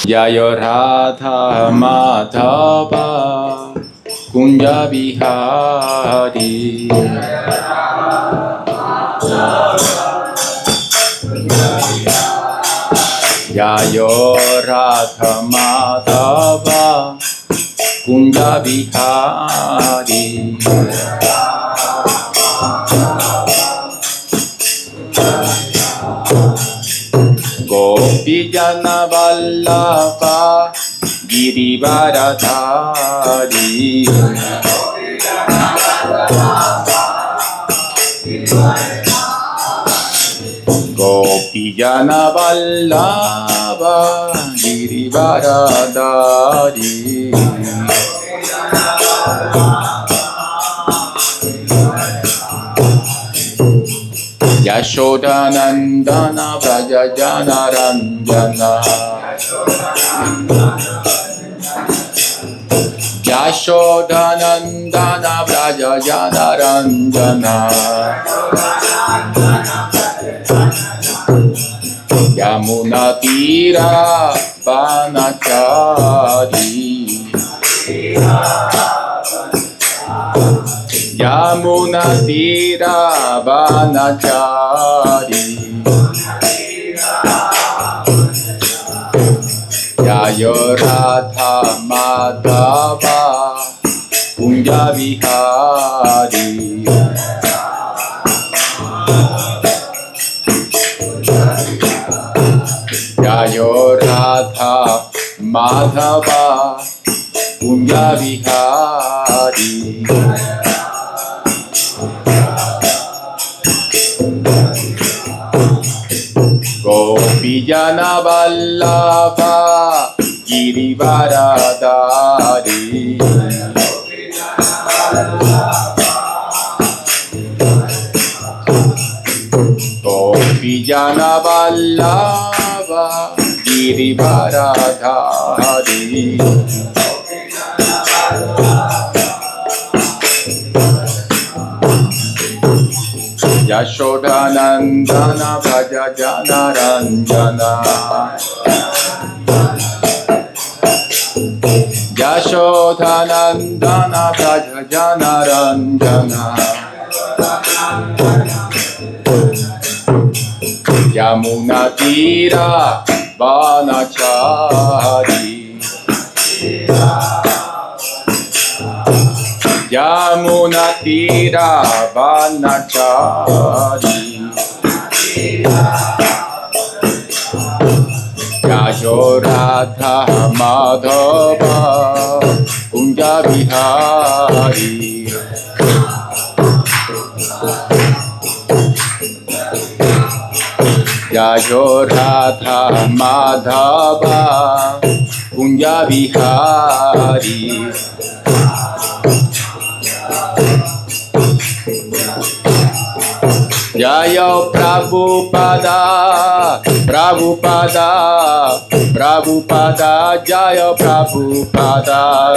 Jayo Radha Madhava Kunja Bihari. Jayo Radha Madhava Kunja Bihari. Gopi Jana Vallabha Girivaradhari. Gopi Jana Vallabha Girivaradhari. Yashodanandana Vraja Jana Ranjana. Yashodanandana Vraja Jana Ranjana. Yamuna Tira Vanachari. Yamuna Tira Vanachari. Jayo Radha Madhava Kunja Vihari. Jayo Radha Madhava Kunja Vihari. Gopi Jana Vallabha Girivaradhari. Gopi Jana Vallabha Girivaradhari. Yashodanandana Vraja Jana Ranjana. Yashodanandana Vraja Jana Ranjana. Yamuna Tira Vanachari. Yamuna Tira Vanachari. Jayo Radha Madhava Kunja Bihari. Jayo Radha Madhava Kunja Bihari. Jayo Prabhupada, Prabhupada, Prabhupada, Jayo Prabhupada.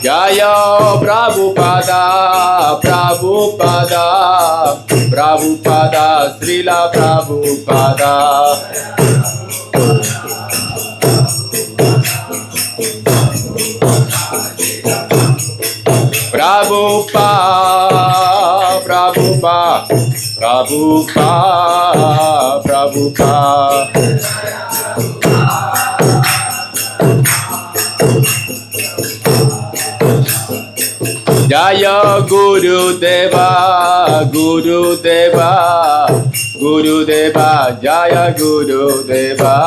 Jayo Prabhupada, Prabhupada, Prabhupada, Srila Prabhupada. Prabhupada, Prabhupada, Prabhupada, Prabhupada. Jaya Guru Deva, Guru Deva, Guru Deva, Jaya Guru Deva.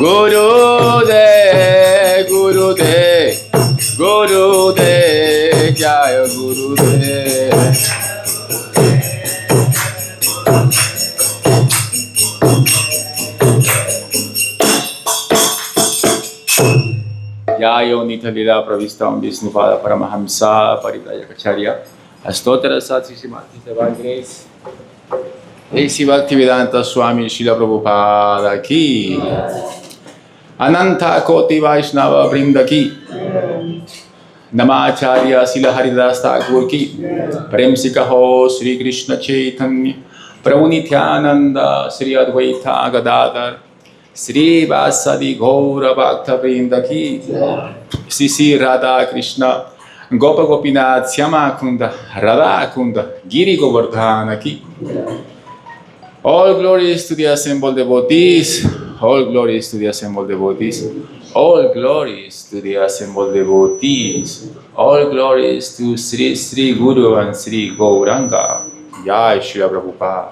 Guru De, Guru De, Guru De, Jaya Guru De. Jayo Nitha Lila Pravistam Vishnupada Paramahamsa Parivrajaka Acharya Astotra Satsi Simati Divine Grace A.C. Bhaktivedanta Swami Srila Prabhupada Ki. Ananta Koti Vaishnava Vrinda ki, Namacharya Sila Haridas Thakur ki, Prem se kaho Sri Krishna Chaitanya, Prabhu Nityananda Sri Advaita Gadadhar, Sri Vasadi Gaura Bhakta Vrinda ki, Sisi Radha Krishna, Gopa Gopinath Syama Kunda, Radha Kunda, Giri Govardhana ki. All glories to the assembled devotees, all glories to the assembled devotees, all glories to the assembled devotees, all glories to Sri Sri Guru and Sri Gauranga. Jai Srila Prabhupada.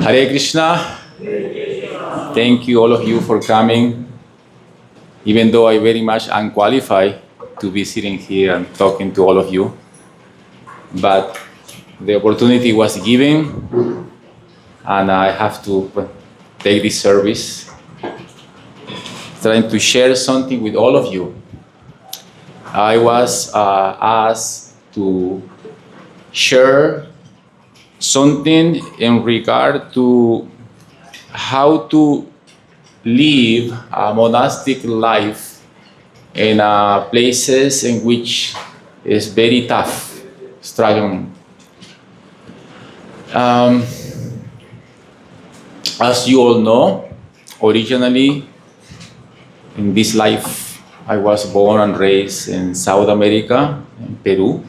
Hare Krishna. Thank you all of you for coming, even though I very much unqualified to be sitting here and talking to all of you. But the opportunity was given, and I have to take this service, trying to share something with all of you. I was asked to share something in regard to how to live a monastic life in places in which is very tough, struggling. As you all know, originally in this life, I was born and raised in South America, in Peru.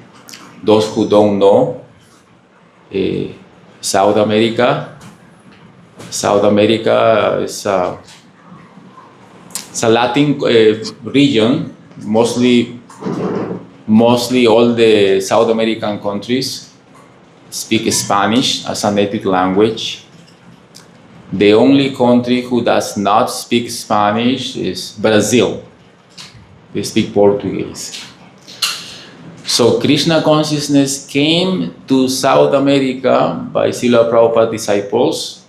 Those who don't know, South America is it's a Latin region, mostly all the South American countries speak Spanish as a native language. The only country who does not speak Spanish is Brazil. They speak Portuguese. So Krishna consciousness came to South America by Srila Prabhupada disciples.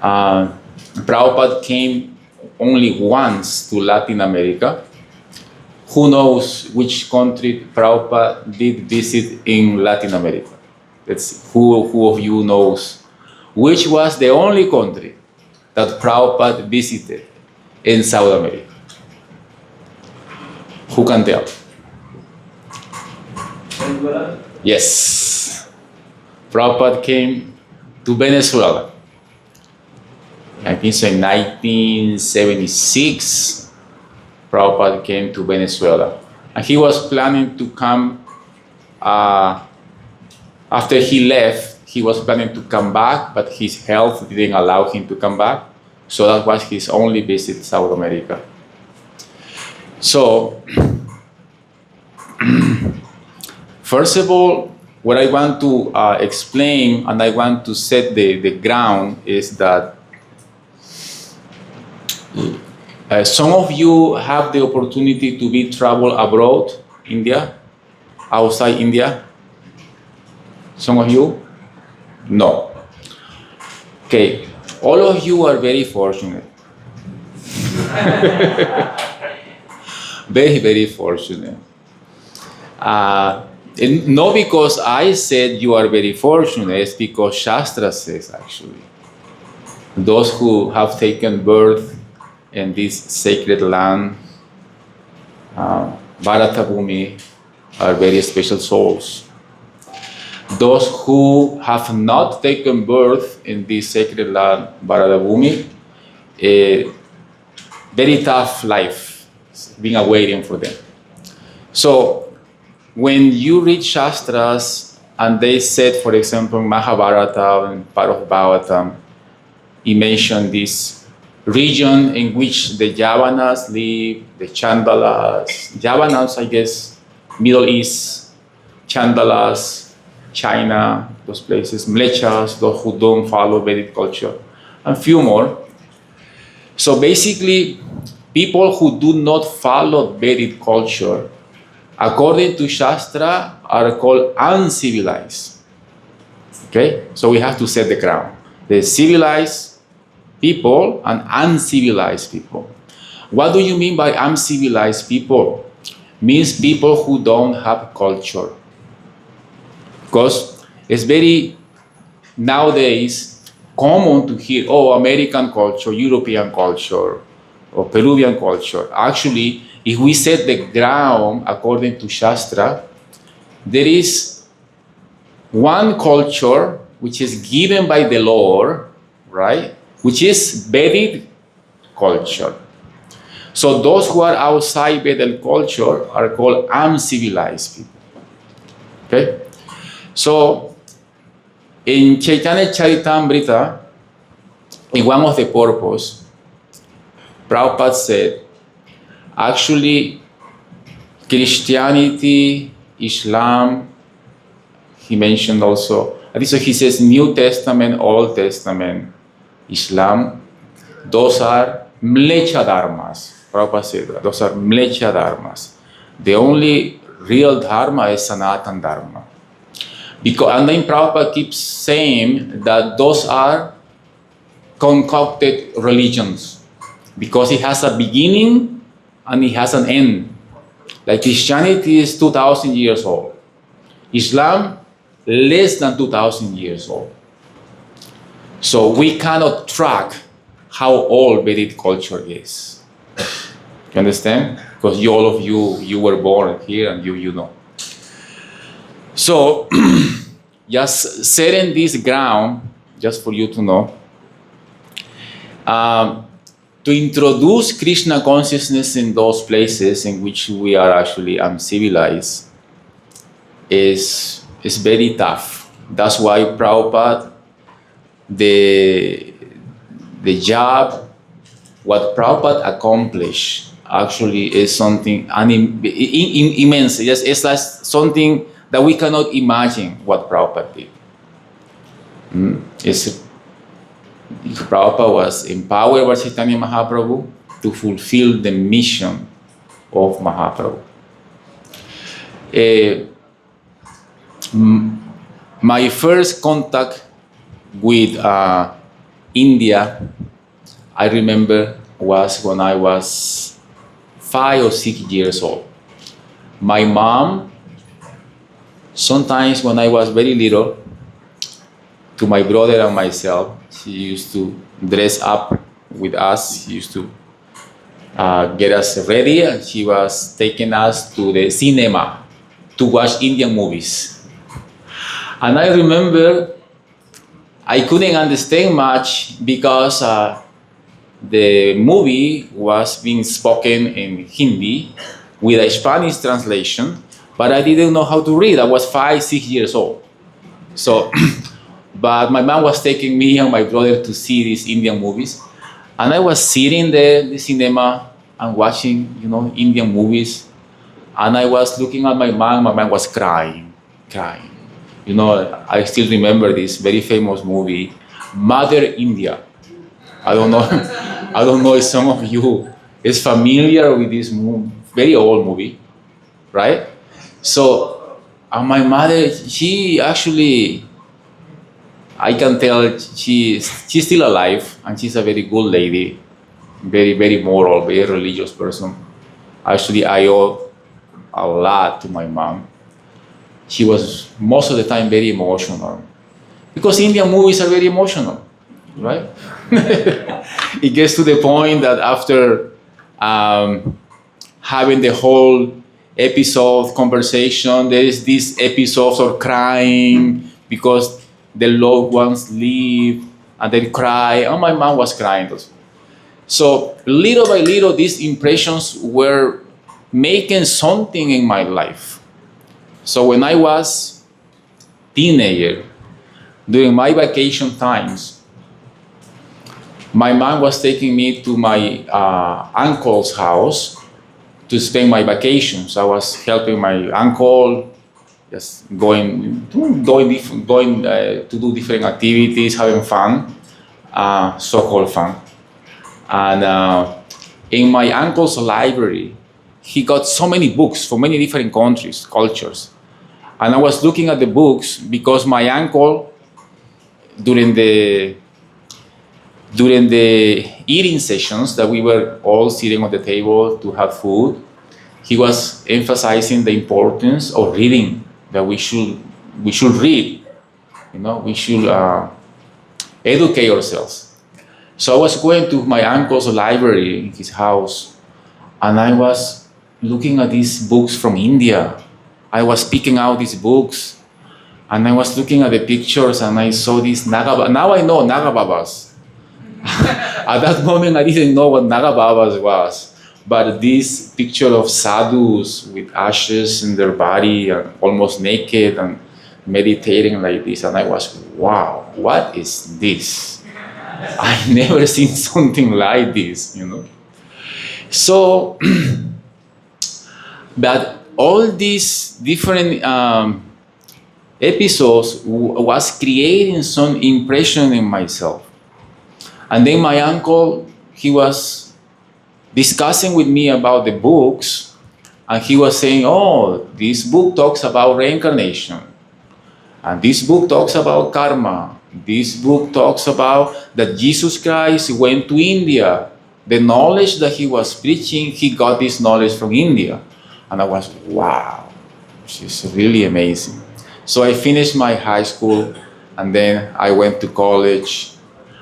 Prabhupada came only once to Latin America. Who knows which country Prabhupada did visit in Latin America? Who of you knows which was the only country that Prabhupada visited in South America? Who can tell? Venezuela? Yes. Prabhupada came to Venezuela. I think so in 1976, Prabhupada came to Venezuela. And he was planning to come, after he left, he was planning to come back, but his health didn't allow him to come back. So that was his only visit to South America. So, first of all, what I want to explain and I want to set the ground is that some of you have the opportunity to be travel abroad, India, outside India. Some of you? No. Okay, all of you are very fortunate. Very, very fortunate. And not because I said you are very fortunate, it's because Shastra says actually. Those who have taken birth in this sacred land, Bharata Bhumi, are very special souls. Those who have not taken birth in this sacred land, Bharata Bhumi, very tough life being awaiting for them. So when you read Shastras and they said, for example, Mahabharata and part of Bhagavatam, he mentioned this region in which the Yavanas live, the Chandalas. Yavanas, I guess, Middle East, Chandalas, China, those places, Mlechas, those who don't follow Vedic culture, and few more. So basically, people who do not follow Vedic culture, according to Shastra, are called uncivilized. Okay? So we have to set the ground. The civilized people and uncivilized people. What do you mean by uncivilized people? Means people who don't have culture. Because it's very, nowadays, common to hear, oh, American culture, European culture, or Peruvian culture. Actually, if we set the ground according to Shastra, there is one culture which is given by the Lord, right? Which is Vedic culture. So those who are outside Vedic culture are called uncivilized people. Okay? So in Chaitanya Charitamrita, in one of the purpose, Prabhupada said, actually, Christianity, Islam, he mentioned also, and so he says New Testament, Old Testament, Islam, those are mlecha dharmas. Prabhupada said that. Those are mlecha dharmas. The only real dharma is Sanatan Dharma. Because, and then Prabhupada keeps saying that those are concocted religions because it has a beginning and it has an end. Like Christianity is 2,000 years old. Islam, less than 2,000 years old. So we cannot track how old Vedic culture is. You understand? Because all of you were born here and you know. So, just setting this ground, just for you to know, to introduce Krishna consciousness in those places in which we are actually uncivilized is very tough. That's why Prabhupada, the job, what Prabhupada accomplished actually is something immense. It's like something that we cannot imagine what Prabhupada did. Prabhupada was empowered by Chaitanya Mahaprabhu to fulfill the mission of Mahaprabhu. My first contact with India, I remember, was when I was 5 or 6 years old. My mom, sometimes when I was very little, to my brother and myself, she used to dress up with us. She used to get us ready, and she was taking us to the cinema to watch Indian movies. And I remember I couldn't understand much because the movie was being spoken in Hindi with a Spanish translation, but I didn't know how to read. I was 5, 6 years old. So, but my mom was taking me and my brother to see these Indian movies. And I was sitting there in the cinema and watching, Indian movies. And I was looking at my mom was crying. I still remember this very famous movie, Mother India. I don't know if some of you is familiar with this very old movie, right? So, my mother, she actually, I can tell she's still alive, and she's a very good lady, very, very moral, very religious person. Actually, I owe a lot to my mom. She was most of the time very emotional, because Indian movies are very emotional, right? It gets to the point that after having the whole episode conversation, there is these episodes of crying because the loved ones leave and they cry. Oh, my mom was crying also. So little by little, these impressions were making something in my life. So when I was teenager, during my vacation times, my mom was taking me to my uncle's house to spend my vacations. I was helping my uncle, just going to do different activities, having fun, so-called fun. And in my uncle's library, he got so many books from many different countries, cultures. And I was looking at the books because my uncle, during the eating sessions that we were all sitting on the table to have food, he was emphasizing the importance of reading, that we should read. We should educate ourselves. So I was going to my uncle's library in his house, and I was looking at these books from India. I was picking out these books, and I was looking at the pictures, and I saw these Nagababas. Now I know Nagababas. At that moment, I didn't know what Nagababas was. But this picture of sadhus with ashes in their body and almost naked and meditating like this, and I was, wow, what is this? I never seen something like this, you know. So, but all these different episodes was creating some impression in myself. And then my uncle, he was discussing with me about the books, and he was saying, oh, this book talks about reincarnation, and this book talks about karma. This book talks about that Jesus Christ went to India. The knowledge that he was preaching, he got this knowledge from India. And I was, wow, this is really amazing. So I finished my high school, and then I went to college,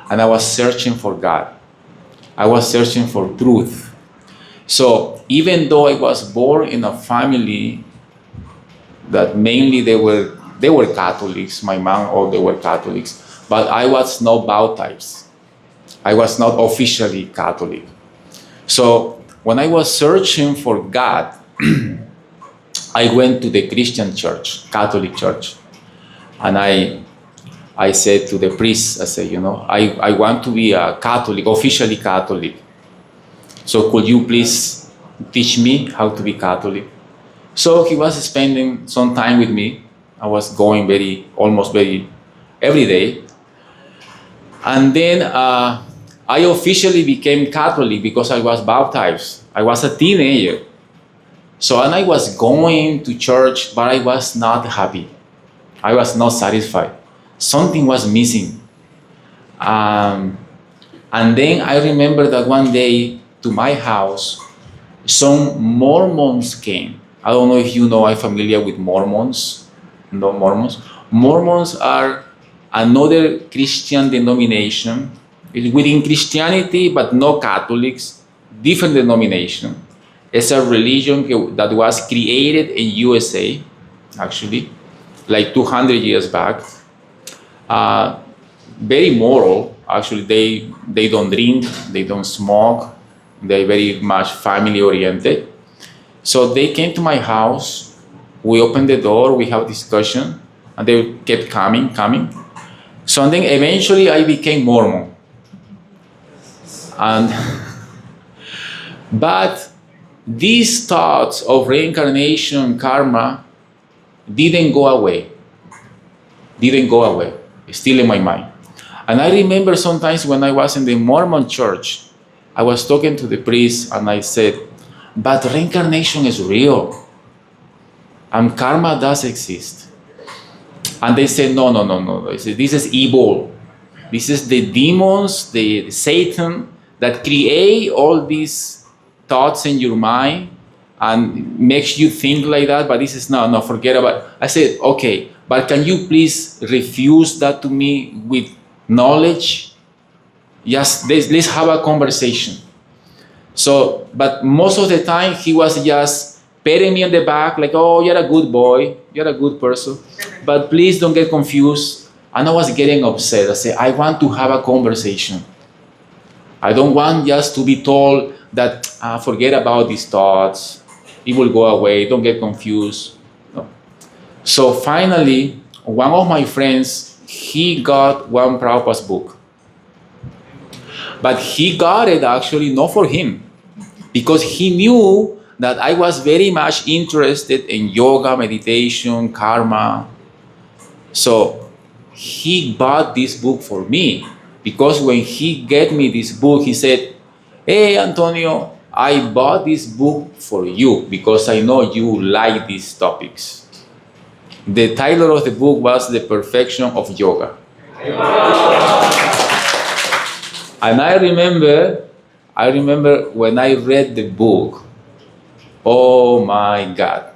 and I was searching for God. I was searching for truth. So even though I was born in a family that mainly they were Catholics, my mom, all they were Catholics, but I was not baptized. I was not officially Catholic. So when I was searching for God, I went to the Christian church, Catholic church, and I said to the priest, I said, you know, I want to be a Catholic, officially Catholic. So could you please teach me how to be Catholic? So he was spending some time with me. I was going almost every day. And then I officially became Catholic because I was baptized. I was a teenager. So, and I was going to church, but I was not happy. I was not satisfied. Something was missing. And then I remember that one day to my house, some Mormons came. I don't know if you know, I'm familiar with Mormons. No, Mormons. Mormons are another Christian denomination. It's within Christianity, but no Catholics, different denomination. It's a religion that was created in USA, actually, like 200 years back. Very moral, actually. They don't drink, they don't smoke, they're very much family oriented. So they came to my house, we opened the door, we have a discussion, and they kept coming. So then eventually I became Mormon. And but these thoughts of reincarnation, karma, didn't go away. It's still in my mind. And I remember sometimes when I was in the Mormon church, I was talking to the priest and I said, but reincarnation is real. And karma does exist. And they said, no. They said, this is evil. This is the demons, the Satan, that create all these thoughts in your mind and makes you think like that, but this is no, forget about it. I said, okay, but can you please refuse that to me with knowledge? Yes, let's have a conversation. So, but most of the time he was just patting me on the back, like, oh, you're a good boy, you're a good person, but please don't get confused. And I was getting upset. I said, I want to have a conversation. I don't want just to be told that forget about these thoughts, it will go away, don't get confused. No. So finally, one of my friends, he got one Prabhupada's book. But he got it actually not for him, because he knew that I was very much interested in yoga, meditation, karma. So he bought this book for me, because when he gave me this book, he said, hey, Antonio, I bought this book for you because I know you like these topics. The title of the book was The Perfection of Yoga. And I remember when I read the book, oh my God.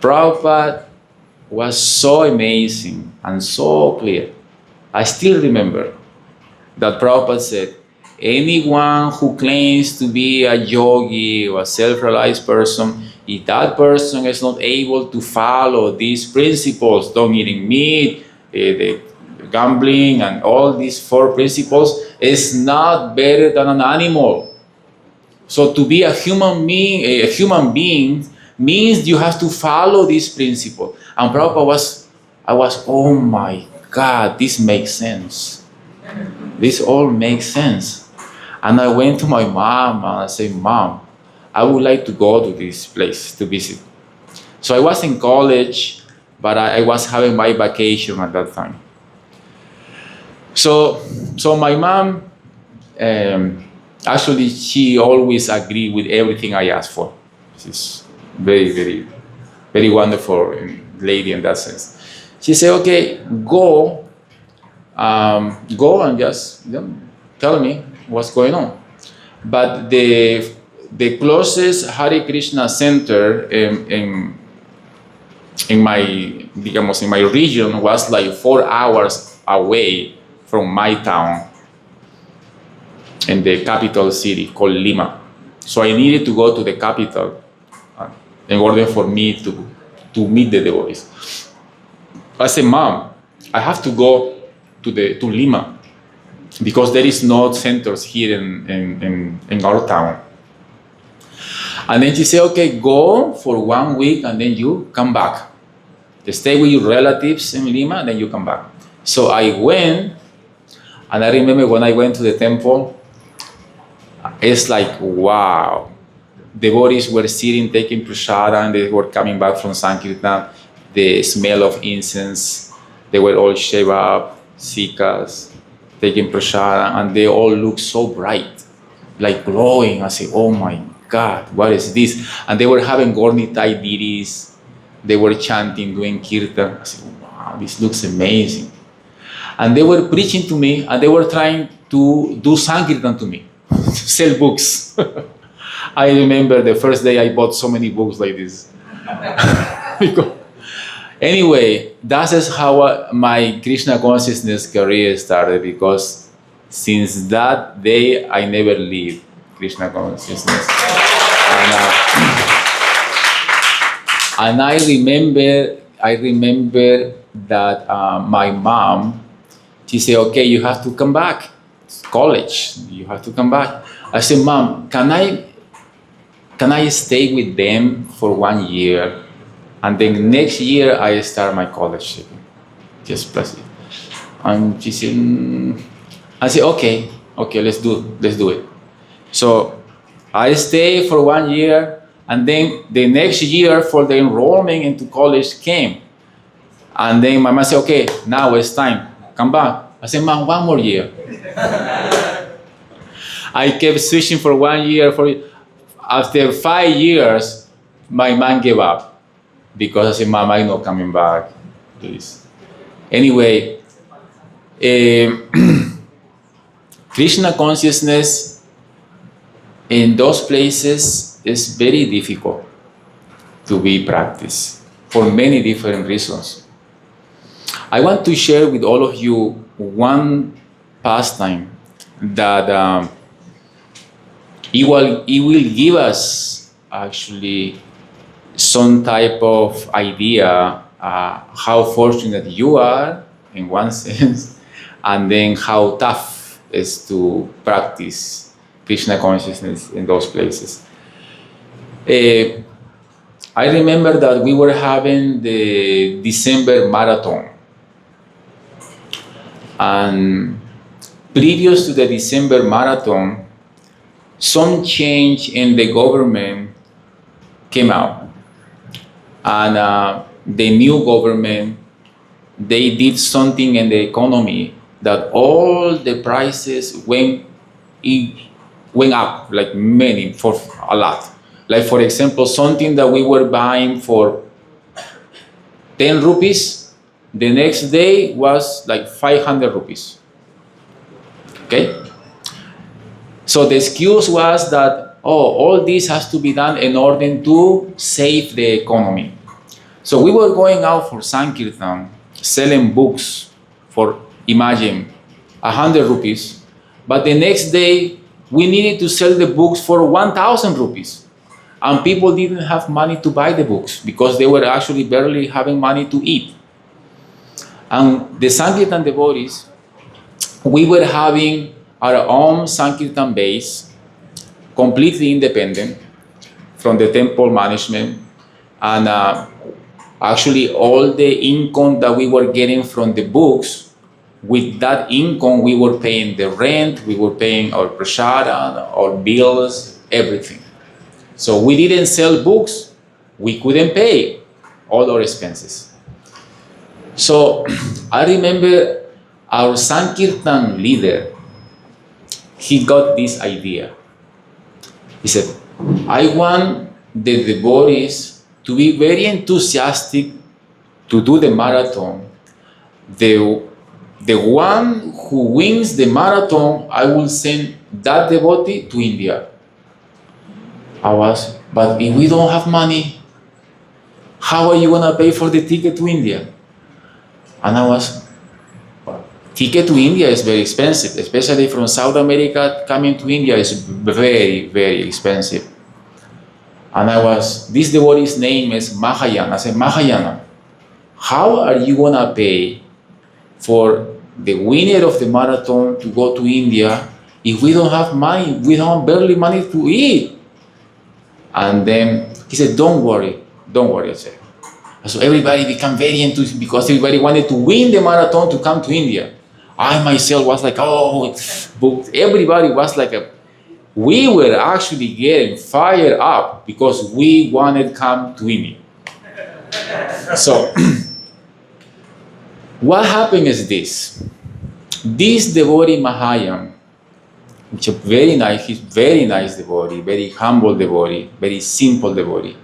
Prabhupada was so amazing and so clear. I still remember that Prabhupada said, anyone who claims to be a yogi or a self-realized person, if that person is not able to follow these principles, don't eating meat, the gambling, and all these 4 principles, is not better than an animal. So to be a human being means you have to follow this principle. And Prabhupada I was, oh my God, this makes sense. This all makes sense. And I went to my mom and I said, Mom, I would like to go to this place to visit. So I was in college, but I was having my vacation at that time. So my mom, actually, she always agreed with everything I asked for. She's very, very, very wonderful lady in that sense. She said, okay, go and just tell me what's going on. But the closest Hare Krishna center in my region was like 4 hours away from my town in the capital city called Lima. So I needed to go to the capital in order for me to meet the devotees. I said, Mom, I have to go to Lima because there is no centers here in our town. And then she said, okay, go for 1 week and then you come back. Stay with your relatives in Lima, then you come back. So I went, and I remember when I went to the temple, it's like, wow. Devotees were sitting, taking prasada, and they were coming back from Sankirtan. The smell of incense, they were all shaved up, sikas, taking prasada, and they all looked so bright, like glowing. I said, oh my God, what is this? And they were having Gornitai deities. They were chanting, doing kirtan. I said, wow, this looks amazing. And they were preaching to me, and they were trying to do Sankirtan to me, sell books. I remember the first day I bought so many books like this. Anyway, that is how my Krishna consciousness career started, because since that day I never leave Krishna consciousness. And I remember that my mom, she said, okay, you have to come back. It's college, you have to come back. I said, Mom, can I stay with them for 1 year? And then next year I start my college. Just plus it. And she said, I said, okay, let's do it. So I stayed for 1 year, and then the next year for the enrollment into college came. And then my mom said, okay, now it's time, come back. I said, Mom, 1 more year. I kept switching for 1 year. After 5 years, my mom gave up. Because I said, Mom, I'm not coming back, please. Anyway, Krishna consciousness in those places is very difficult to be practiced for many different reasons. I want to share with all of you one pastime that it will give us actually some type of idea how fortunate you are in one sense, and then how tough is to practice Krishna consciousness in those places. I remember that we were having the December marathon, and previous to the December marathon, some change in the government came out. And the new government, they did something in the economy that all the prices went up, like for a lot. Like for example, something that we were buying for 10 rupees, the next day was like 500 rupees. Okay? So the excuse was that, all this has to be done in order to save the economy. So we were going out for Sankirtan, selling books for imagine, 100 rupees, but the next day we needed to sell the books for 1,000 rupees. And people didn't have money to buy the books because they were actually barely having money to eat. And the Sankirtan devotees, we were having our own Sankirtan base, completely independent from the temple management. And actually all the income that we were getting from the books, with that income we were paying the rent, we were paying our prasada, our bills, everything. So we didn't sell books, we couldn't pay all our expenses. So I remember our Sankirtan leader, he got this idea. He said, I want the devotees to be very enthusiastic to do the marathon. The one who wins the marathon, I will send that devotee to India. But if we don't have money, how are you gonna pay for the ticket to India? And ticket to India is very expensive, especially from South America. Coming to India is very, very expensive. And this devotee's name is Mahayana. I said, Mahayana, how are you gonna pay for the winner of the marathon to go to India if we don't have money? We don't have barely money to eat. And then he said, don't worry, I said. So everybody became very enthusiastic because everybody wanted to win the marathon to come to India. I myself was like, but everybody was like, we were actually getting fired up because we wanted to come to India. So what happened is this devotee Mahayana, which is he's very nice devotee, very humble devotee, very simple devotee.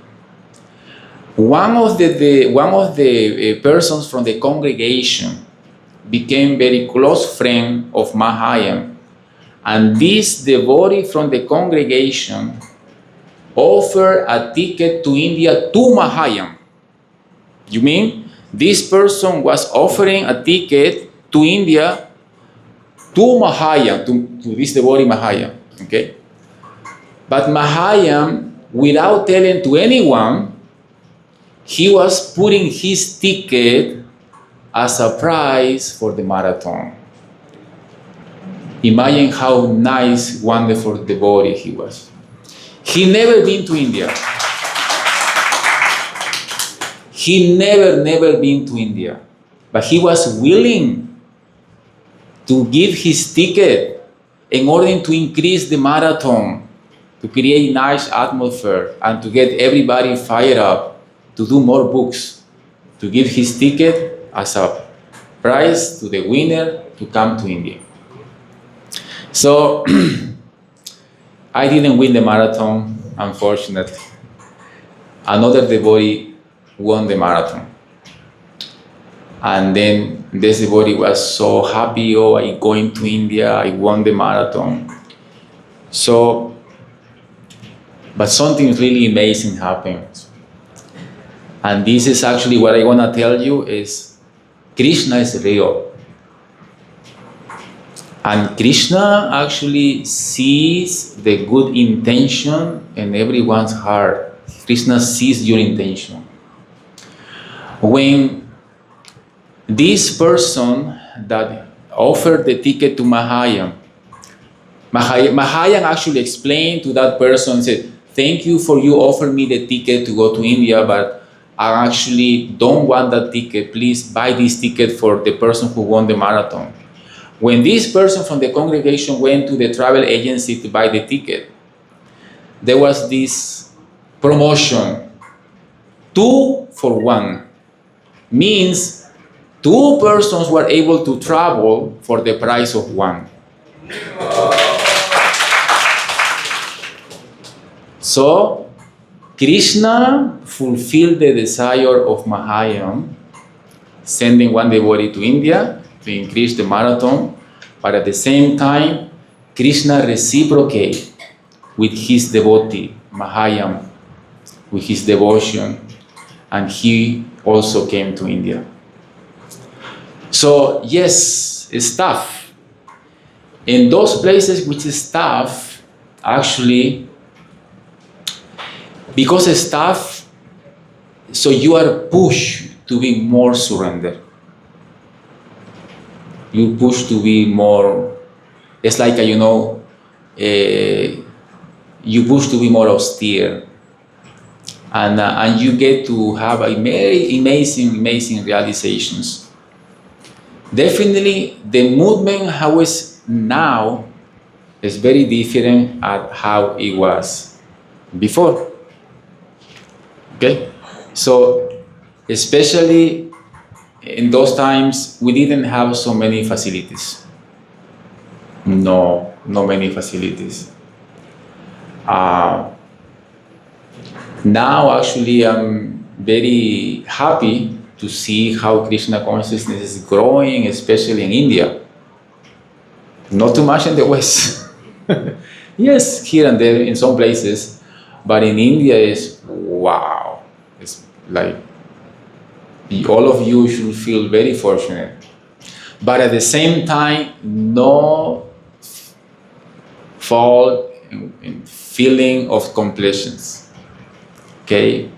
One of the persons from the congregation became very close friend of Mahayana, and this devotee from the congregation offered a ticket to India to Mahayana. You mean this person was offering a ticket to India to Mahayana, to this devotee Mahayana, okay? But Mahayana, without telling to anyone, he was putting his ticket as a prize for the marathon. Imagine how nice, wonderful devotee he was. He never been to India. He never been to India. But he was willing to give his ticket in order to increase the marathon, to create nice atmosphere, and to get everybody fired up to do more books, to give his ticket as a prize to the winner to come to India. So I didn't win the marathon, unfortunately. Another devotee won the marathon. And then this devotee was so happy, I'm going to India, I won the marathon. So, but something really amazing happened. And this is actually what I want to tell you is Krishna is real. And Krishna actually sees the good intention in everyone's heart. Krishna sees your intention. When this person that offered the ticket to Mahayana actually explained to that person, said, thank you for you offer me the ticket to go to India, but I actually don't want that ticket. Please buy this ticket for the person who won the marathon. When this person from the congregation went to the travel agency to buy the ticket, there was this promotion, 2 for 1. Means 2 persons were able to travel for the price of 1. So Krishna fulfilled the desire of Mahayana, sending one devotee to India to increase the marathon, but at the same time, Krishna reciprocated with his devotee, Mahayana, with his devotion, and he also came to India. So yes, is tough. In those places which is tough, actually, because it's tough, so you are pushed to be more surrendered. You push to be more, it's like, you push to be more austere. And you get to have a very amazing realizations. Definitely, the movement how it's now is very different at how it was before. Okay, so especially in those times, we didn't have so many facilities. No many facilities. Now, actually, I'm very happy to see how Krishna consciousness is growing, especially in India. Not too much in the West. Yes, here and there in some places, but in India is wow. It's like all of you should feel very fortunate. But at the same time, no fall in feeling of completions. Okay,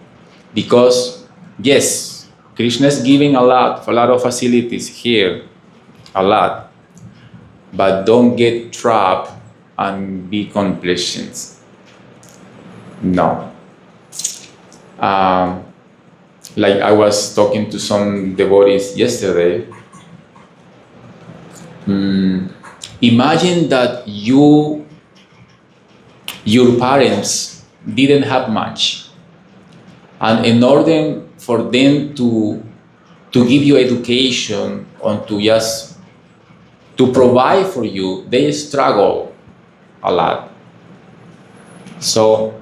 because yes, Krishna is giving a lot of facilities here, a lot, but don't get trapped and be completions. No. Like I was talking to some devotees yesterday. Imagine that your parents didn't have much, and in order for them to give you education or to provide for you, they struggle a lot. So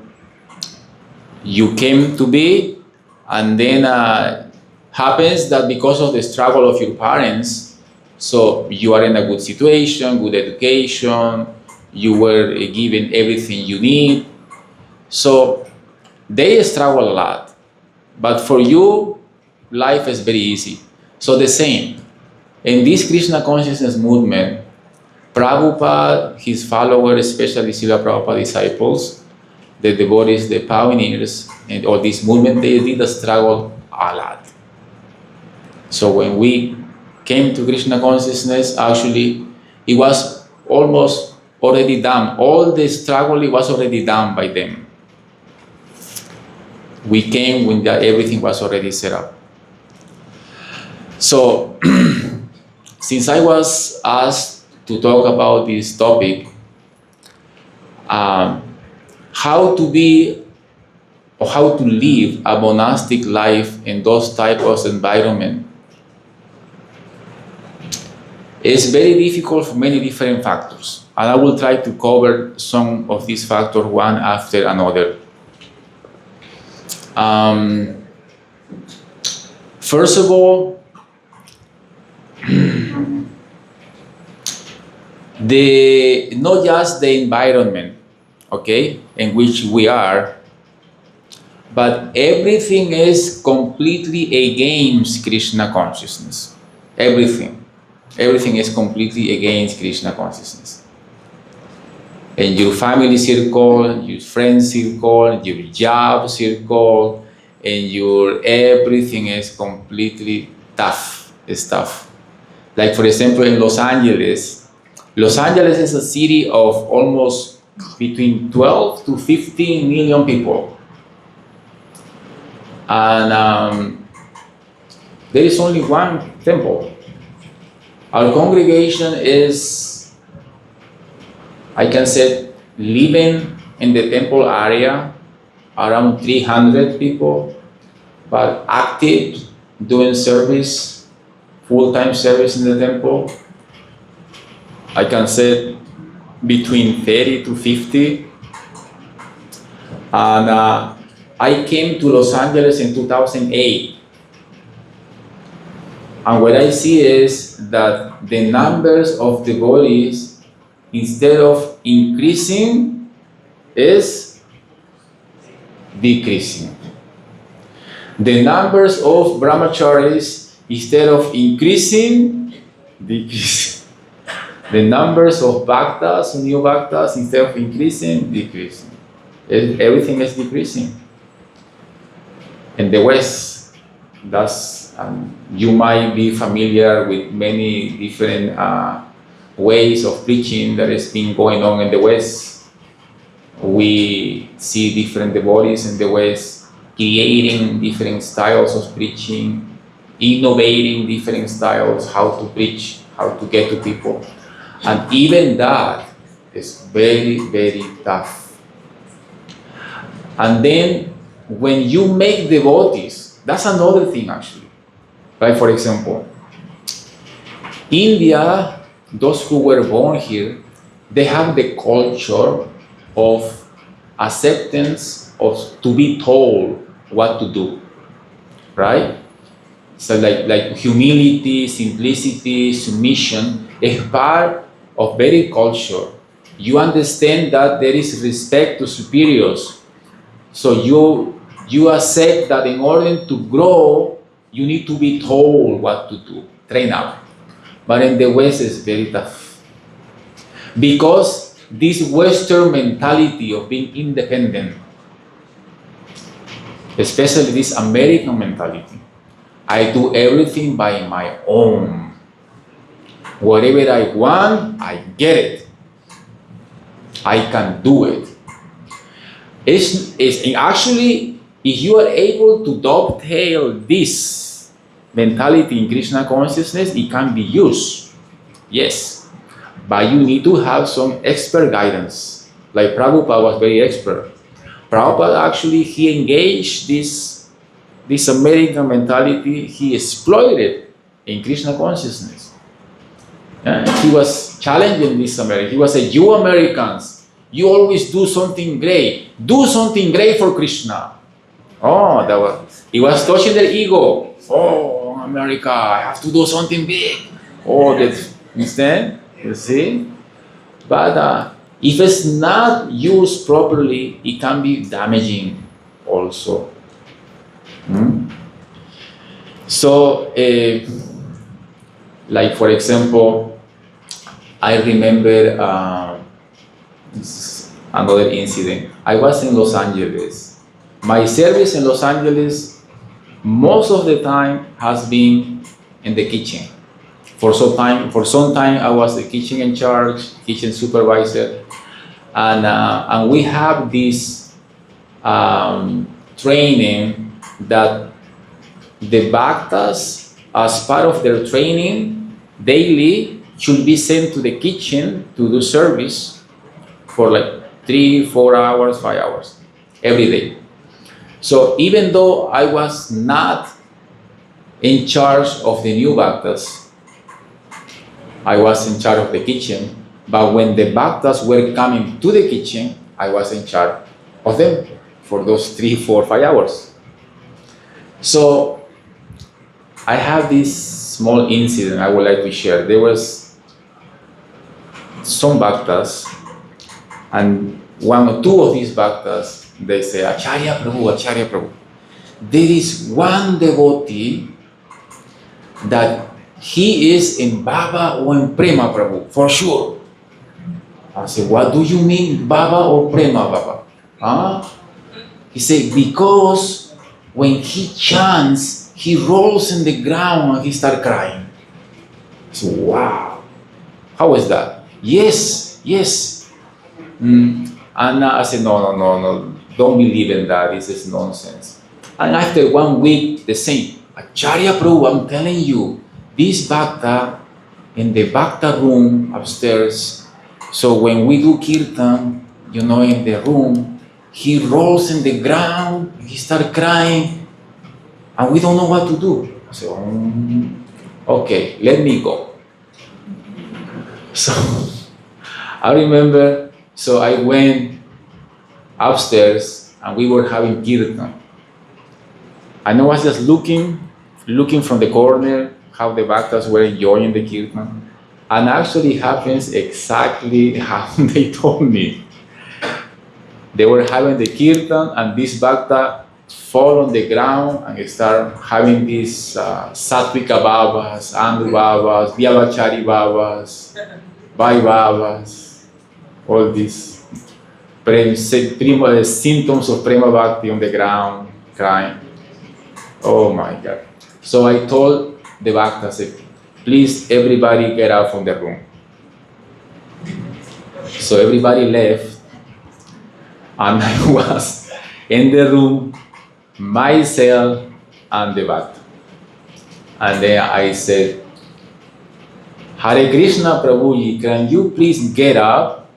you came to be, and then happens that because of the struggle of your parents, so you are in a good situation, good education, you were given everything you need. So they struggle a lot, but for you, life is very easy. So the same, in this Krishna consciousness movement, Prabhupada, his followers, especially Srila Prabhupada disciples, the devotees, the pioneers, and all this movement, they did struggle a lot. So when we came to Krishna consciousness, actually, it was almost already done. All the struggle, it was already done by them. We came when everything was already set up. So, since I was asked to talk about this topic, how to be or how to live a monastic life in those types of environment is very difficult for many different factors. And I will try to cover some of these factors one after another. First of all, not just the environment, okay, in which we are, but everything is completely against Krishna consciousness. Everything is completely against Krishna consciousness. In your family circle, your friends circle, your job circle, and your everything is completely tough. It's tough. Like for example, in Los Angeles is a city of almost between 12 to 15 million people. And there is only one temple. Our congregation is, I can say, living in the temple area, around 300 people, but active, doing service, full-time service in the temple, I can say between 30 to 50. And I came to Los Angeles in 2008. And what I see is that the numbers of devotees, instead of increasing, is decreasing. The numbers of brahmacharis, instead of increasing, decreasing. The numbers of bhaktas, new bhaktas, instead of increasing, decreasing. Everything is decreasing. In the West, you might be familiar with many different ways of preaching that has been going on in the West. We see different devotees in the West creating different styles of preaching, innovating different styles, how to preach, how to get to people. And even that is very, very tough. And then when you make devotees, that's another thing actually. Like for example, India, those who were born here, they have the culture of acceptance of to be told what to do, right? So like humility, simplicity, submission is part of very culture. You understand that there is respect to superiors. So you accept that in order to grow, you need to be told what to do, train up. But in the West, it's very tough. Because this Western mentality of being independent, especially this American mentality, I do everything by my own. Whatever I want, I get it. I can do it. Actually, if you are able to dovetail this mentality in Krishna consciousness, it can be used. Yes. But you need to have some expert guidance. Like Prabhupada was very expert. Prabhupada actually, he engaged this American mentality, he exploited it in Krishna consciousness. He was challenging this American. He was saying, you Americans, you always do something great. Do something great for Krishna. Oh, he was touching their ego. Oh, America, I have to do something big. Oh, that's instead, you see? But if it's not used properly, it can be damaging also. So, like for example, I remember another incident. I was in Los Angeles. My service in Los Angeles, most of the time, has been in the kitchen. For some time, I was the kitchen in charge, kitchen supervisor, and we have this training that the bhaktas, as part of their training, daily should be sent to the kitchen to do service for like 3, 4 hours, 5 hours every day. So even though I was not in charge of the new bhaktas, I was in charge of the kitchen, but when the bhaktas were coming to the kitchen, I was in charge of them for those 3, 4, 5 hours. So I have this small incident I would like to share. There was some bhaktas, and two of these bhaktas, they say, Acharya Prabhu, Acharya Prabhu. There is one devotee that he is in Baba or in Prema Prabhu, for sure. I said, what do you mean Baba or Prema Baba? Huh? He said, because when he chants, he rolls in the ground and he starts crying. I said, wow, how is that? Yes. And I said, no, don't believe in that, this is nonsense. And after 1 week, the same, Acharya Prabhu, I'm telling you, this bhakta in the bhakta room upstairs, so when we do kirtan, in the room, he rolls in the ground, he starts crying, and we don't know what to do. I said, okay, let me go. So I remember, so I went upstairs and we were having kirtan. And I was just looking from the corner how the bhaktas were enjoying the kirtan. And actually happens exactly how they told me. They were having the kirtan and this bhakta fall on the ground and start having these Sattvika Babas, Andu Babas, Vyavachari Babas. Bye Babas, all these symptoms of Prema Bhakti on the ground, crying. Oh my God. So I told the Bhaktas, please everybody get out from the room. So everybody left, and I was in the room, myself and the Bhakta. And then I said, Hare Krishna Prabhuji, can you please get up?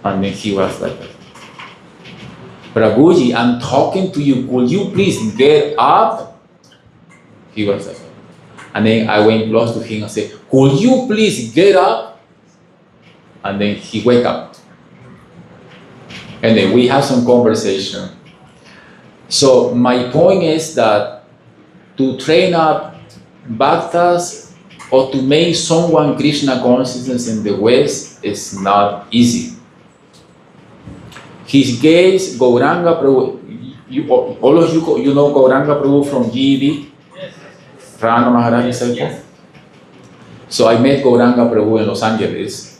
And then he was like, Prabhuji, I'm talking to you, could you please get up? He was like, and then I went close to him and said, could you please get up? And then he wake up. And then we have some conversation. So my point is that to train up bhaktas or to make someone Krishna consciousness in the West is not easy. His case, Gauranga Prabhu, all of you know Gauranga Prabhu from GED? Yes. Rana Maharaj disciple? So I met Gauranga Prabhu in Los Angeles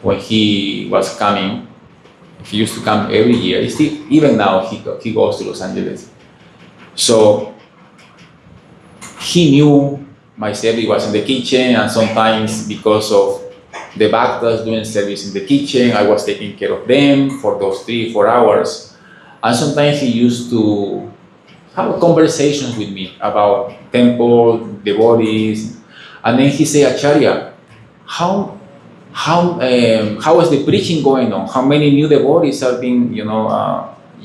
when he was coming. He used to come every year. Even now, he goes to Los Angeles. So he knew my service was in the kitchen, and sometimes because of the bhaktas doing service in the kitchen, I was taking care of them for those 3-4 hours. And sometimes he used to have conversations with me about temple, devotees. And then he said, Acharya, how is the preaching going on? How many new devotees have been,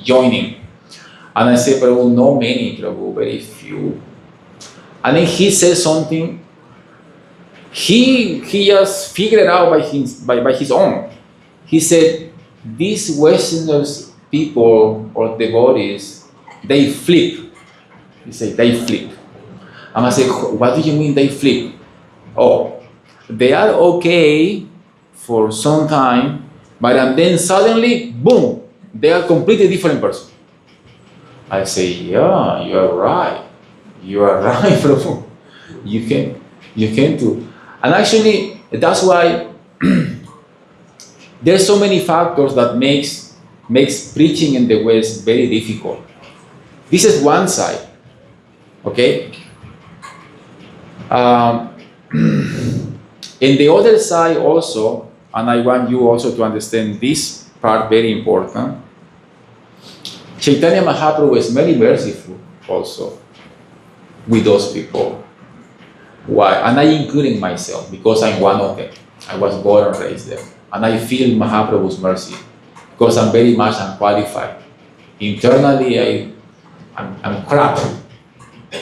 joining? And I said, Prabhu, not many, Prabhu, very few. And then he said something. He just figured it out by his own. He said, these Westerners people or devotees, they flip. He said, they flip. And I said, what do you mean they flip? Oh, they are okay for some time, but then suddenly, boom, they are a completely different person. I say, yeah, you are right. You are right, Prabhu. You can do. And actually, that's why there's so many factors that makes preaching in the West very difficult. This is one side, okay? In the other side also, and I want you also to understand this part, very important, Chaitanya Mahaprabhu is very merciful also with those people. Why? And I including myself because I'm one of them. I was born and raised there. And I feel Mahaprabhu's mercy because I'm very much unqualified. Internally, I'm crap,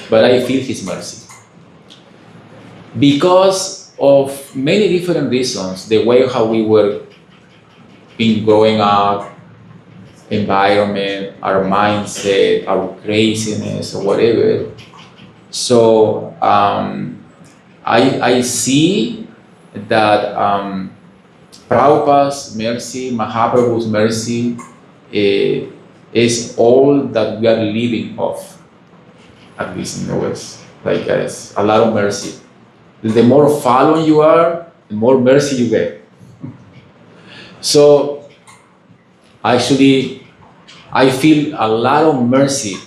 but I feel his mercy. Because of many different reasons, the way how we were been growing up, environment, our mindset, our craziness, or whatever. So I see that Prabhupada's mercy, Mahaprabhu's mercy, is all that we are living off, at least in the West. Like a lot of mercy. The more following you are, the more mercy you get. So actually, I feel a lot of mercy,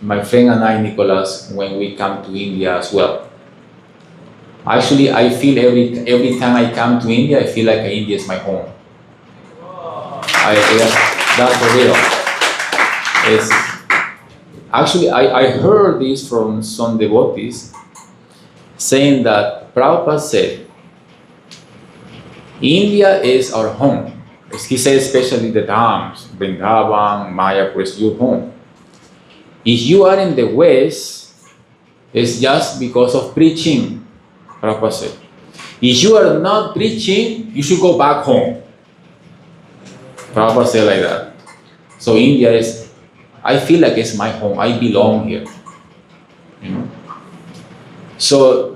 my friend and I, Nicholas, when we come to India as well. Actually, I feel every time I come to India, I feel like India is my home. That's for real. Actually, I heard this from some devotees saying that Prabhupada said, India is our home. He said especially the Dhams, Vrindavan, Mayapur is your home. If you are in the West, it's just because of preaching, Prabhupada said. If you are not preaching, you should go back home. Prabhupada said like that. So India is, I feel like it's my home. I belong here. You know? So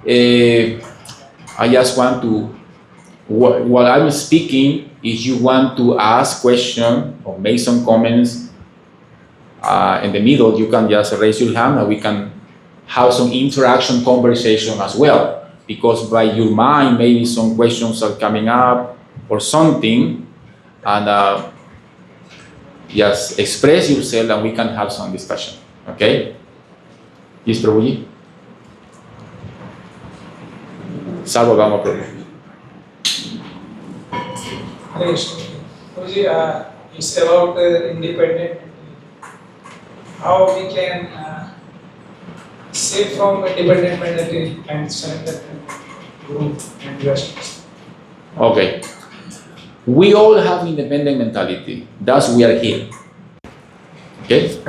I just want to, while I'm speaking, if you want to ask questions or make some comments in the middle, you can just raise your hand and we can have some interaction conversation as well. because by your mind maybe some questions are coming up or something, and just express yourself and we can have some discussion. Okay? Yes, Prabhuji? Salvo Gama Prabhu. Prabhuji, it's about independent. How we can save from dependent mentality and surrender to Guru and Vishnu. Okay. We all have independent mentality. Thus we are here. Okay?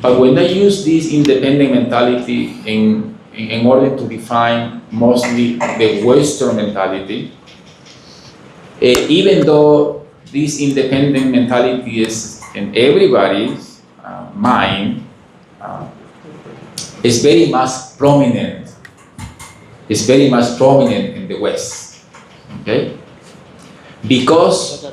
But when I use this independent mentality in order to define mostly the Western mentality, even though this independent mentality is in everybody's mind, is very much prominent. It's very much prominent in the West. Okay? Because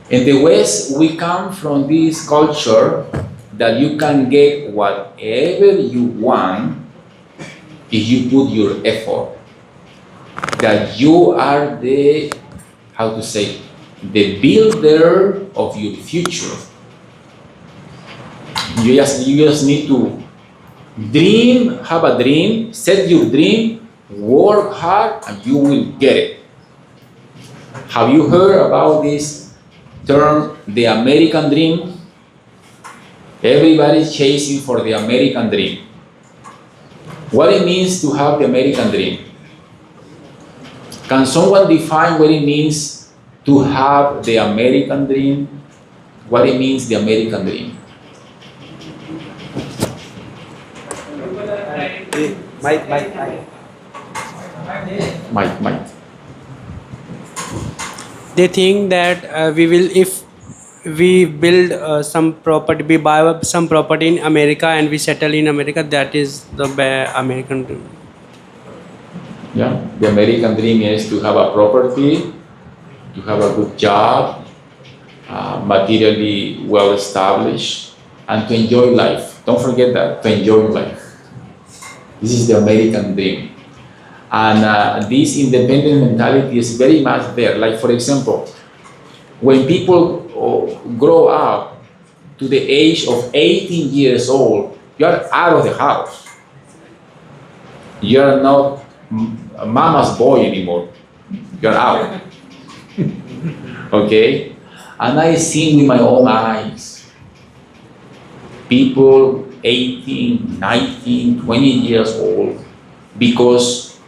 in the West, we come from this culture that you can get whatever you want if you put your effort. That you are the, how to say, the builder of your future. You just need to dream, have a dream, set your dream, work hard, and you will get it. Have you heard about this term, the American dream? Everybody's chasing for the American dream. What it means to have the American dream? Can someone define what it means to have the American dream? What it means, the American dream? Mike. They think that we will, if we build some property, we buy up some property in America and we settle in America, that is the American dream. Yeah, the American dream is to have a property, to have a good job, materially well established, and to enjoy life. Don't forget that, to enjoy life. This is the American dream. And this independent mentality is very much there. Like, for example, when people grow up to the age of 18 years old, you are out of the house. You are not mama's boy anymore. You are out. Okay? And I see with my own eyes people 18, 19, 20 years old, because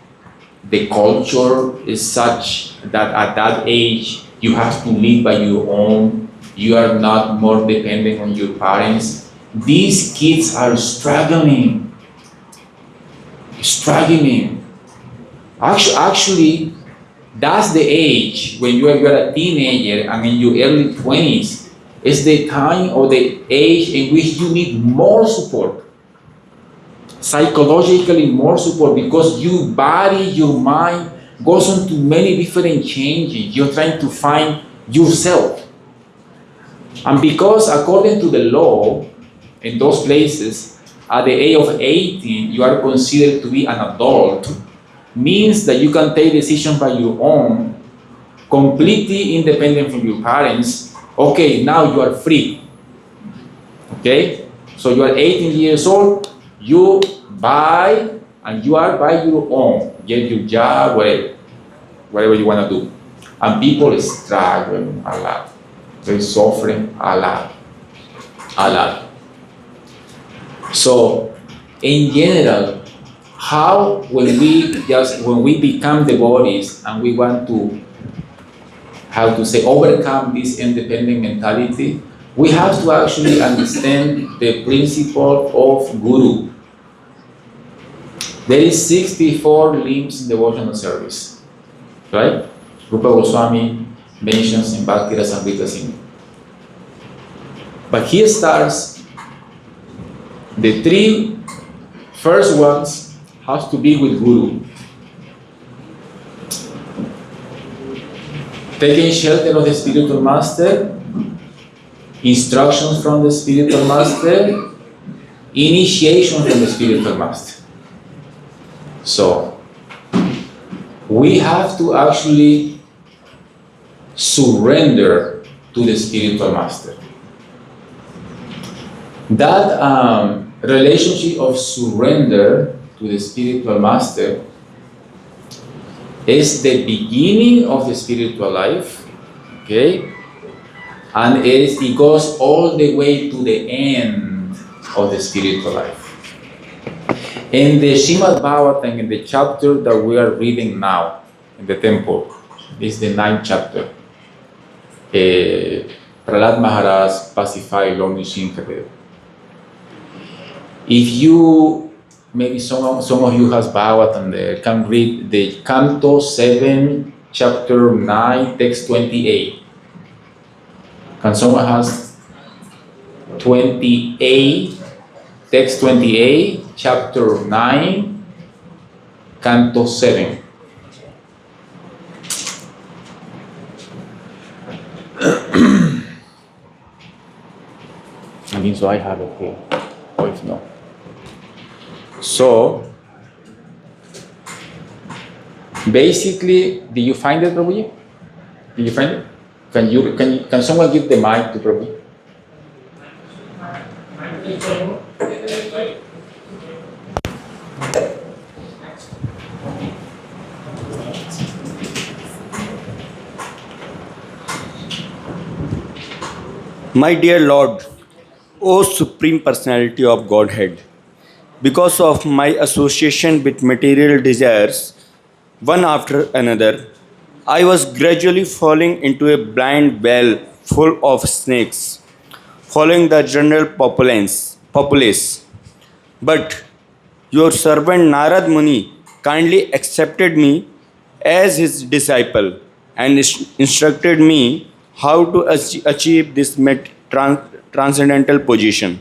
the culture is such that at that age you have to live by your own. You are not more dependent on your parents. These kids are struggling. Actually, that's the age when you are a teenager and in your early 20s. It's the time or the age in which you need more support. Psychologically more support, because your body, your mind goes into many different changes. You're trying to find yourself. And because according to the law, in those places, at the age of 18, you are considered to be an adult, means that you can take decisions by your own, completely independent from your parents. Okay, now you are free. Okay? So you are 18 years old, you buy, and you are by your own. Get your job, whatever you want to do. And people are struggling a lot. They're suffering a lot. So, in general, how when we become devotees and we want to, how to say, overcome this independent mentality, we have to actually understand the principle of Guru. There is 64 limbs in devotional service, right? Rupa Goswami mentions in Bhakti Rasamrita Singh. But he starts, the three first ones has to be with Guru. Taking shelter of the spiritual master, instructions from the spiritual master, initiation from the spiritual master. So, we have to actually surrender to the spiritual master. That relationship of surrender to the spiritual master is the beginning of the spiritual life, okay? And it goes all the way to the end of the spiritual life. In the Srimad Bhagavatam, in the chapter that we are reading now in the temple, is the 9th chapter. Prahlad Maharaj pacified Lord Nrsimhadev. If you, maybe some of you has Bhagavatam there, can read the Canto 7, chapter 9, text 28. Can someone has 28, text 28, chapter 9, Canto 7. I mean, so I have it here, or if not. So, basically, did you find it, Prabhuji? Did you find it? Can someone give the mic to Prabhu? My dear Lord, O Supreme Personality of Godhead, because of my association with material desires, one after another, I was gradually falling into a blind well full of snakes, following the general populace. But your servant Narad Muni kindly accepted me as his disciple and instructed me how to achieve this transcendental position.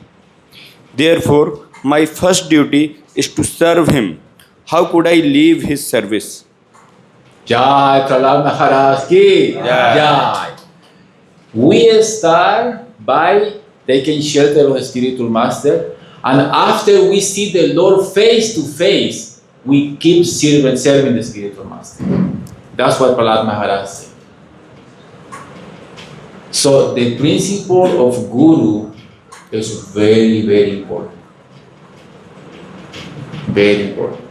Therefore, my first duty is to serve him. How could I leave his service? Jai Prahlad Maharaj ki Jai. We start by taking shelter of the spiritual master, and after we see the Lord face to face, we keep serving the spiritual master. That's what Prahlad Maharaj said. So the principle of Guru is very, very important. Very important.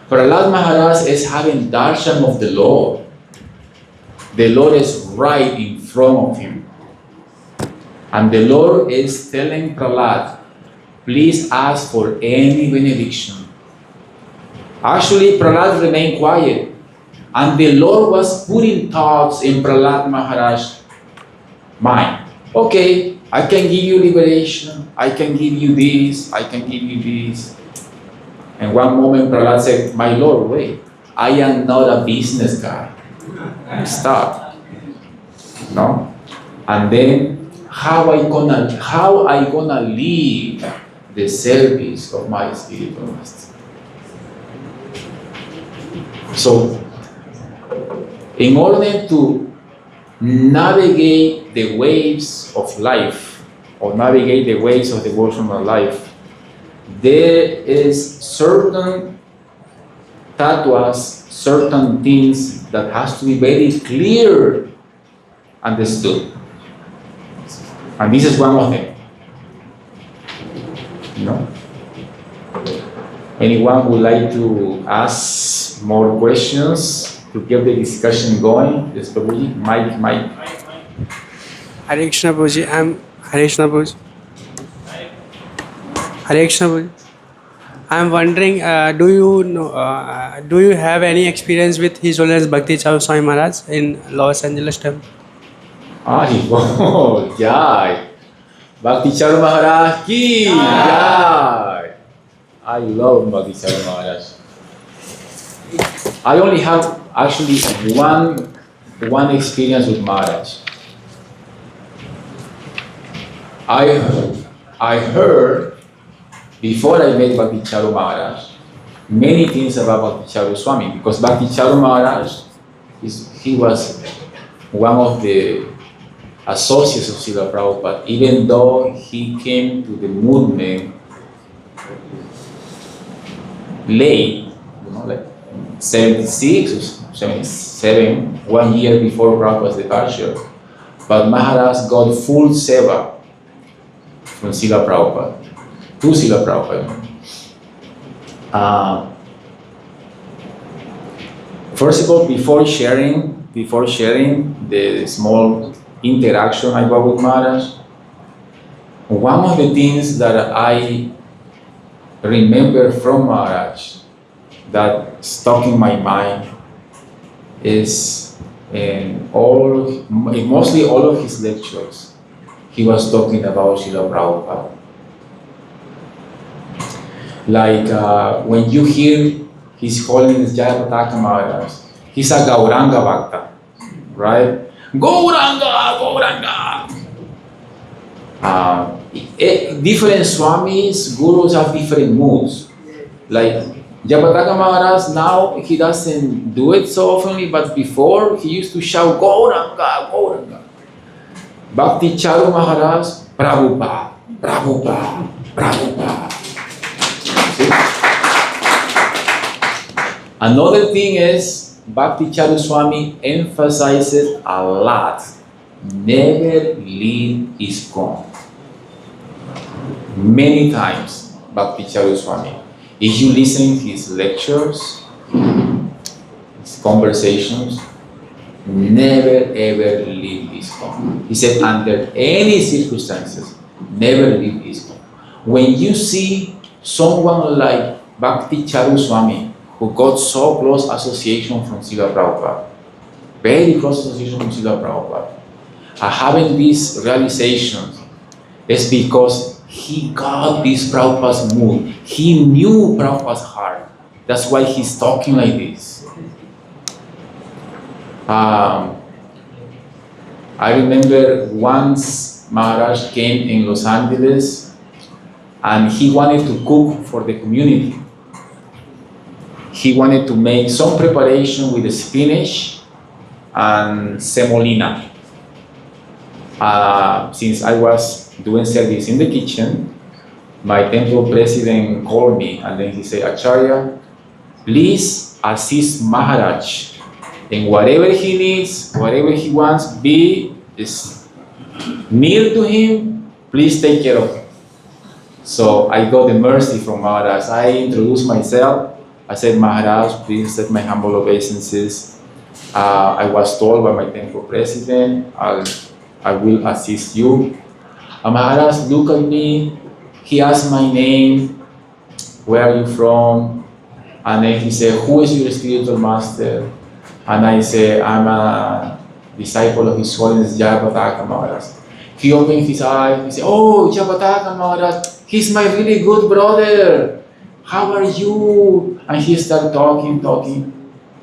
Prahlad Maharaj is having darshan of the Lord. The Lord is right in front of him. And the Lord is telling Prahlad, please ask for any benediction. Actually, Prahlad remained quiet. And the Lord was putting thoughts in Prahlad Maharaj's mind. Okay, I can give you liberation. I can give you this. I can give you this. And one moment Prahlad said, my Lord, wait. I am not a business guy. Stop. No? And then how I gonna leave the service of my spiritual master? So, in order to navigate the waves of life, or navigate the waves of devotional life, there is certain tattvas, certain things that has to be very clear understood. And this is one of them. You know? Anyone would like to ask more questions to get the discussion going? Yes, Prabhuji. Mike. Hare Krishna Prabhuji. Hare Krishna Prabhuji. Hare Krishna Prabhuji. I'm wondering, do you have any experience with His Holiness Bhakti Charu Swami Maharaj in Los Angeles temple? Jai. Bhakti Charu Maharaj ki Jai. I love Bhakti Charu Maharaj. I only have actually one experience with Maharaj. I heard before I met Bhakti Charu Maharaj many things about Bhakti Charu Swami, because Bhakti Charu Maharaj he was one of the associates of Srila Prabhupada, even though he came to the movement late, like 76 or 77, 1 year before Prabhupada's departure. But Maharaj got full seva from Srila Prabhupada, to Srila Prabhupada. First of all, before sharing the small interaction I got with Maharaj, one of the things that I remember from Maharaj that stuck in my mind is mostly all of his lectures, he was talking about Srila Prabhupada. Like when you hear His Holiness Jayapataka Maharaj, he's a Gauranga Bhakta, right? Gauranga, Gauranga! Different Swamis, Gurus have different moods. Like Jayapataka Maharaj, now he doesn't do it so often, but before he used to shout Gauranga, Gauranga. Bhakti Charu Maharaj, Prabhupada, Prabhupada, Prabhupada. See? Another thing is, Bhakti Charu Swami emphasizes a lot, never leave ISKCON. Many times, Bhakti Charu Swami. If you listen to his lectures, his conversations, never ever leave ISKCON. He said, under any circumstances, never leave ISKCON. When you see someone like Bhakti Charu Swami, who got so close association from Srila Prabhupada, very close association from Srila Prabhupada, having these realizations, is because he got this Prabhupada's mood. He knew Prabhupada's heart. That's why he's talking like this. I remember once Maharaj came in Los Angeles and he wanted to cook for the community. He wanted to make some preparation with the spinach and semolina. Since I was doing service in the kitchen, my temple president called me and then he said, Acharya, please assist Maharaj in whatever he needs, whatever he wants, be near to him, please take care of him. So I got the mercy from Maharaj. I introduced myself. I said, Maharaj, please accept my humble obeisances. I was told by my temple president, I will assist you. Maharaj looked at me, he asked my name, where are you from? And then he said, who is your spiritual master? And I said, I'm a disciple of His Holiness Jayapataka Maharaj. He opened his eyes, he said, oh, Jayapataka Maharaj, he's my really good brother. How are you? And he started talking,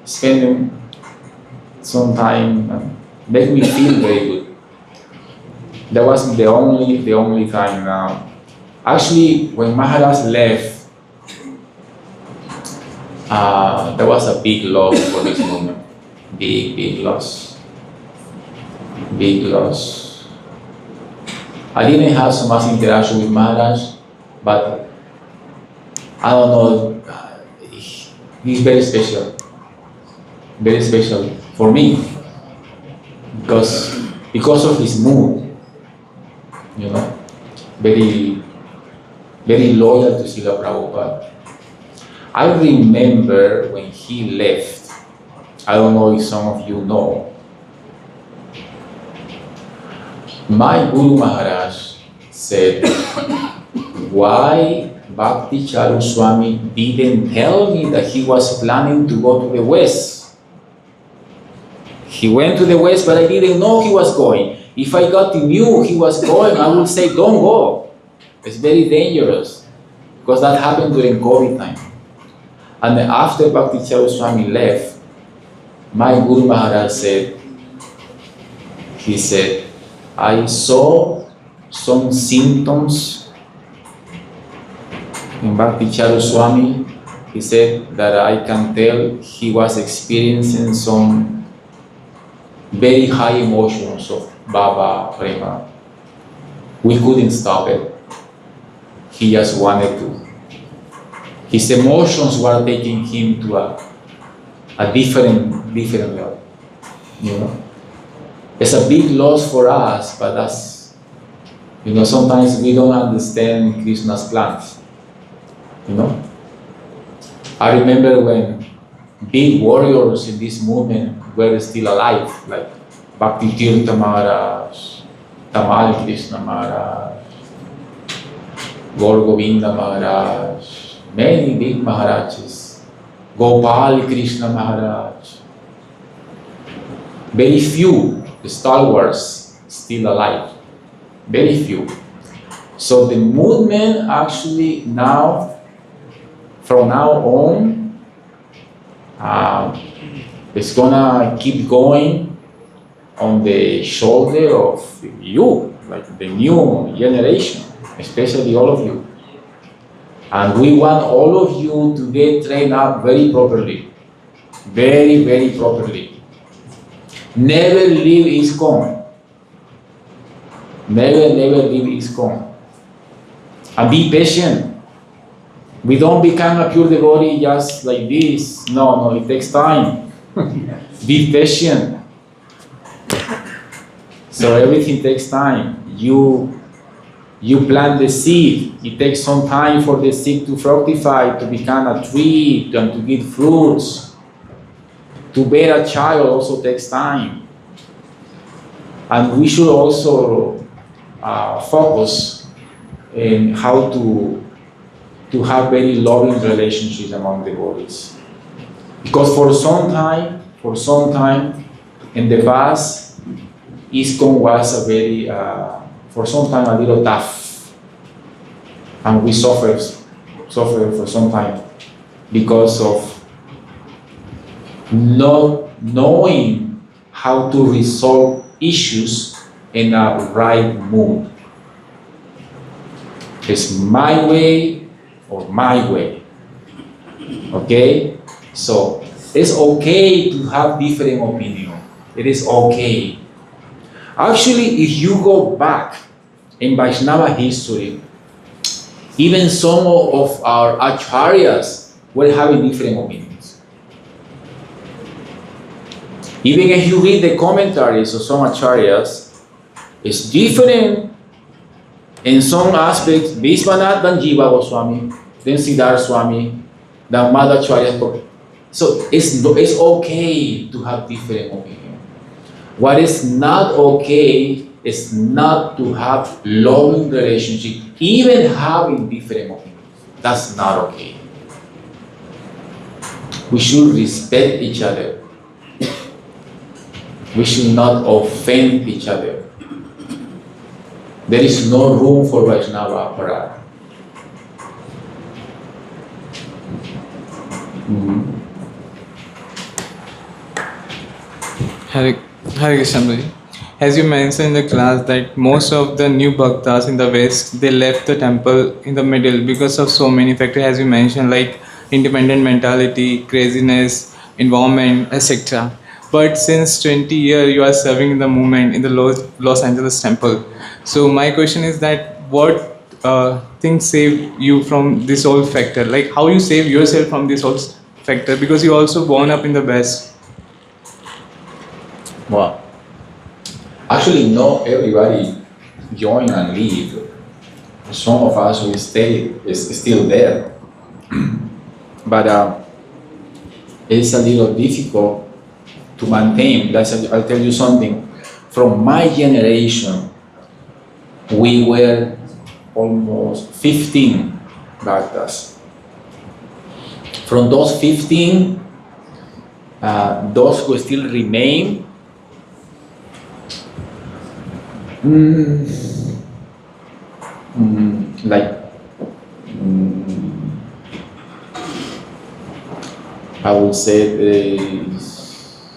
spending some time, made me feel very good. That was the only time now. Actually, when Maharaj left, there was a big loss for this movement. Big loss. Big loss. I didn't have so much interaction with Maharaj, but I don't know, he's very special for me, because of his mood, you know, very loyal to Srila Prabhupada. I remember when he left, I don't know if some of you know, my Guru Maharaj said, why Bhakti Charu Swami didn't tell me that he was planning to go to the West? He went to the West, but I didn't know he was going. If I knew he was going, I would say, don't go. It's very dangerous, because that happened during COVID time. And then after Bhakti Charu Swami left, my Guru Maharaj said, I saw some symptoms in Bhakti Charu Swami. He said that I can tell he was experiencing some very high emotions of Baba Prema. We couldn't stop it. He just wanted to. His emotions were taking him to a different level. You know, it's a big loss for us, but that's, you know, sometimes we don't understand Krishna's plans. You know, I remember when big warriors in this movement were still alive, like Bhakti Tirtha Maharaj, Tamal Krishna Maharaj, Gaur Govinda Maharaj, many big Maharajas, Gopal Krishna Maharaj. Very few stalwarts still alive, very few. So the movement actually now, from now on, it's gonna keep going on the shoulder of you, like the new generation, especially all of you. And we want all of you to get trained up very properly, very properly. Never leave ISKCON. Never leave ISKCON. And be patient. We don't become a pure devotee just like this. No, it takes time. Be patient. So everything takes time. You plant the seed. It takes some time for the seed to fructify, to become a tree, and to give fruits. To bear a child also takes time. And we should also focus in how to have very loving relationships among devotees. Because for some time in the past, ISKCON was a very, for some time, a little tough. And we suffered for some time because of not knowing how to resolve issues in a right mood. It's my way or my way. Okay? So it's okay to have different opinion. It is okay. Actually, if you go back in Vaishnava history, even some of our Acharyas were having different opinions. Even if you read the commentaries of some Acharyas, it's different in some aspects. Vishwanath than Jiva Goswami, then Siddhartha Swami, than Madhacharya. So it's okay to have different opinions. What is not okay is not to have loving relationship, even having different opinions. That's not okay. We should respect each other. We should not offend each other. There is no room for Vaishnava aparadha. Hare Krishna Prabhu. As you mentioned in the class that most of the new bhaktas in the West, they left the temple in the middle because of so many factors, as you mentioned, like independent mentality, craziness, environment, etc. But since 20 years you are serving in the movement in the Los Angeles temple. So my question is that what things save you from this whole factor? Like how you save yourself from this whole factor, because you also born up in the West. Wow. Actually, not everybody join and leave. Some of us will stay, is still there. But it's a little difficult to maintain. I'll tell you something. From my generation, we were almost 15 bhaktas. From those 15, those who still remain, I would say there is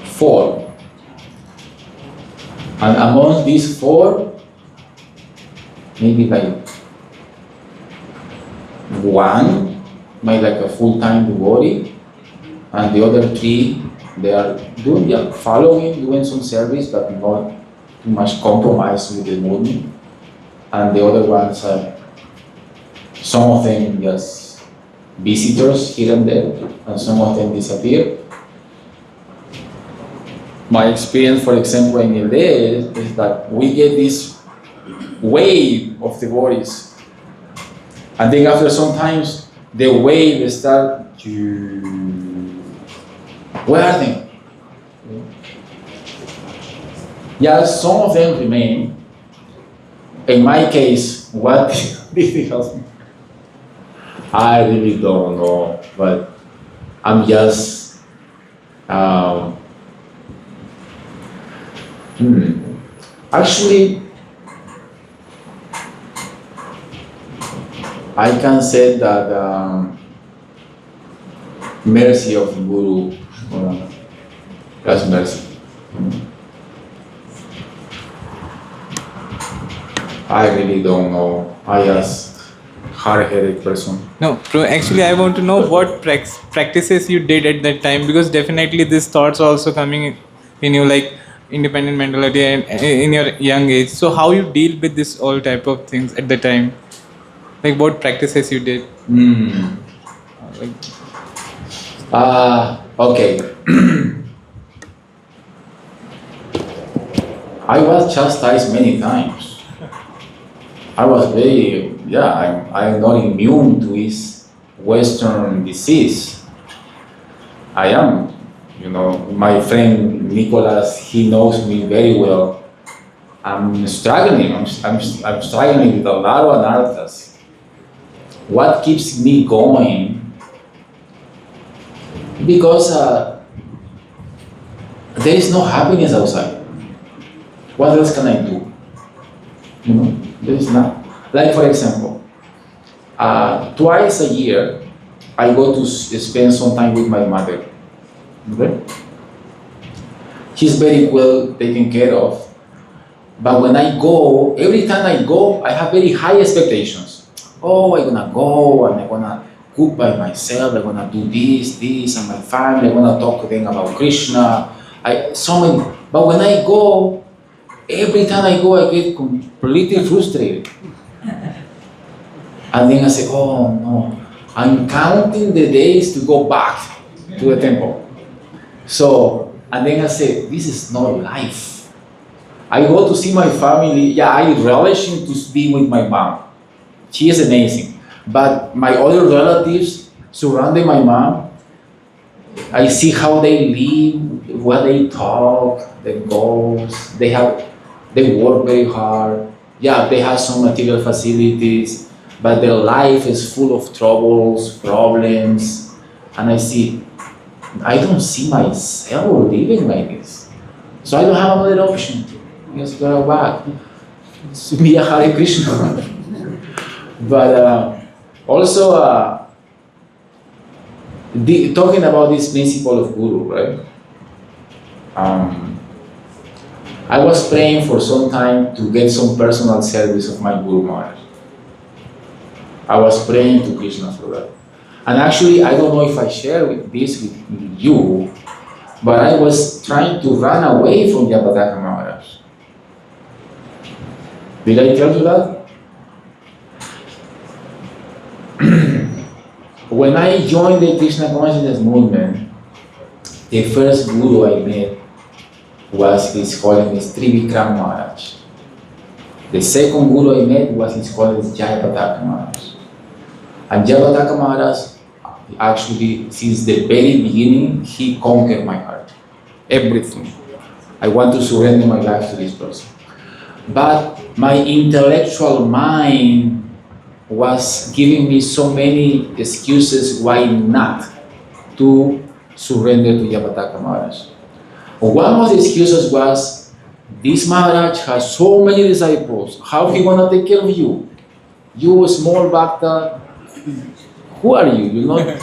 4. And among these 4, maybe like 1 might like a full-time devotee, and the other 3 they are doing some service, but not too much compromise with the movement. And the other ones, some of them just visitors here and there, and some of them disappear. My experience, for example, in LA is that we get this wave of devotees, and then after sometimes the wave start to, where are they? Yeah, some of them remain. In my case, what did it help me? I really don't know, but I'm just actually, I can say that mercy of the Guru, that's mercy. I really don't know. I just hard-headed person. No, actually, I want to know what practices you did at that time, because definitely these thoughts are also coming in you, like independent mentality and in your young age. So how you deal with this all type of things at the time? Like what practices you did? Like, Okay. I was chastised many times. I was very, I'm not immune to this Western disease. I am, my friend Nicholas, he knows me very well. I'm struggling, I'm struggling with a lot of anarthas. What keeps me going? Because there is no happiness outside. What else can I do? There is not. Like for example, twice a year, I go to spend some time with my mother. Okay? She's very well taken care of. But when I go, every time I go, I have very high expectations. Oh, I'm gonna go and I'm gonna cook by myself. I'm gonna do this, and my family. I'm gonna talk to them about Krishna. But when I go, every time I go, I get completely frustrated. And then I say, oh no, I'm counting the days to go back to the temple. So, and then I say, this is not life. I go to see my family. Yeah, I relish to be with my mom. She is amazing. But my other relatives surrounding my mom, I see how they live, what they talk, their goals. They work very hard. Yeah, they have some material facilities, but their life is full of troubles, problems. And I don't see myself living like this. So I don't have another option. Just go back. To be a Hare Krishna. But also, talking about this principle of Guru, right? I was praying for some time to get some personal service of my Guru Maharaj. I was praying to Krishna for that. And actually, I don't know if I share this with you, but I was trying to run away from Japataka Maharaj. Did I tell you that? When I joined the Krishna consciousness movement, the first guru I met was his Holiness Trivikram Maharaj. The second guru I met was his Holiness Jayapataka Maharaj. And Jayapataka Maharaj, actually, since the very beginning, he conquered my heart. Everything. I want to surrender my life to this person. But my intellectual mind was giving me so many excuses why not to surrender to Japataka Maharaj. One of the excuses was, this Maharaj has so many disciples, how he gonna take care of you? You a small bhakta, who are you? You're not,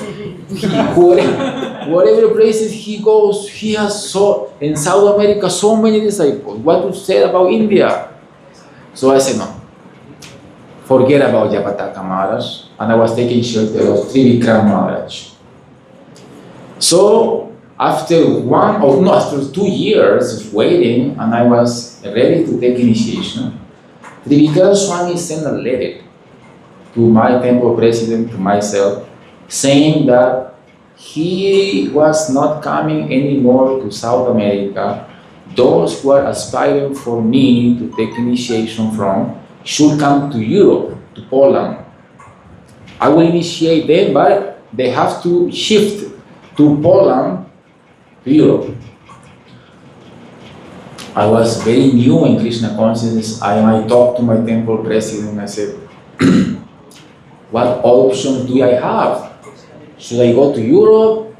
whatever places he goes, he has in South America, so many disciples. What to say about India? So I said, no. Forget about Japataka Maharaj, and I was taking shelter of Trivikram Maharaj. So after 2 years of waiting, and I was ready to take initiation, Trivikram Swami sent a letter to my temple president, to myself, saying that he was not coming anymore to South America. Those who are aspiring for me to take initiation from should come to Europe, to Poland. I will initiate them, but they have to shift to Poland, to Europe. I was very new in Krishna consciousness. I talked to my temple president. I said, what options do I have? Should I go to Europe?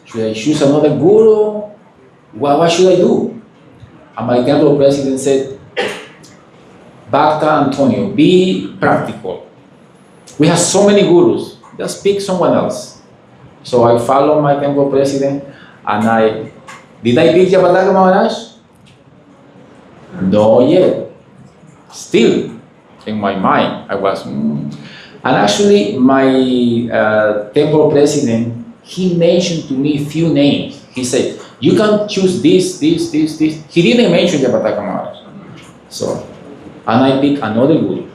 Should I choose another guru? What should I do? And my temple president said, Bhakta Antonio, be practical. We have so many gurus. Just pick someone else. So I followed my temple president, and did I pick Japataka Maharaj? No yet. Still, in my mind, I was. And actually, my temple president, he mentioned to me a few names. He said, you can choose this. He didn't mention Japataka Maharaj. So, and I picked another guru.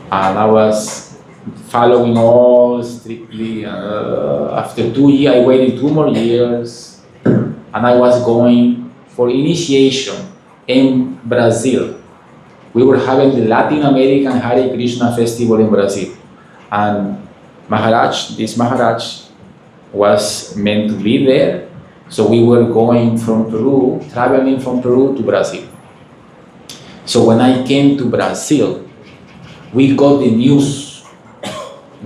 And I was following all strictly. After 2 years, I waited 2 more years, and I was going for initiation in Brazil. We were having the Latin American Hare Krishna festival in Brazil, and this Maharaj was meant to be there. So we were going from Peru, traveling from Peru to Brazil. So when I came to Brazil, we got the news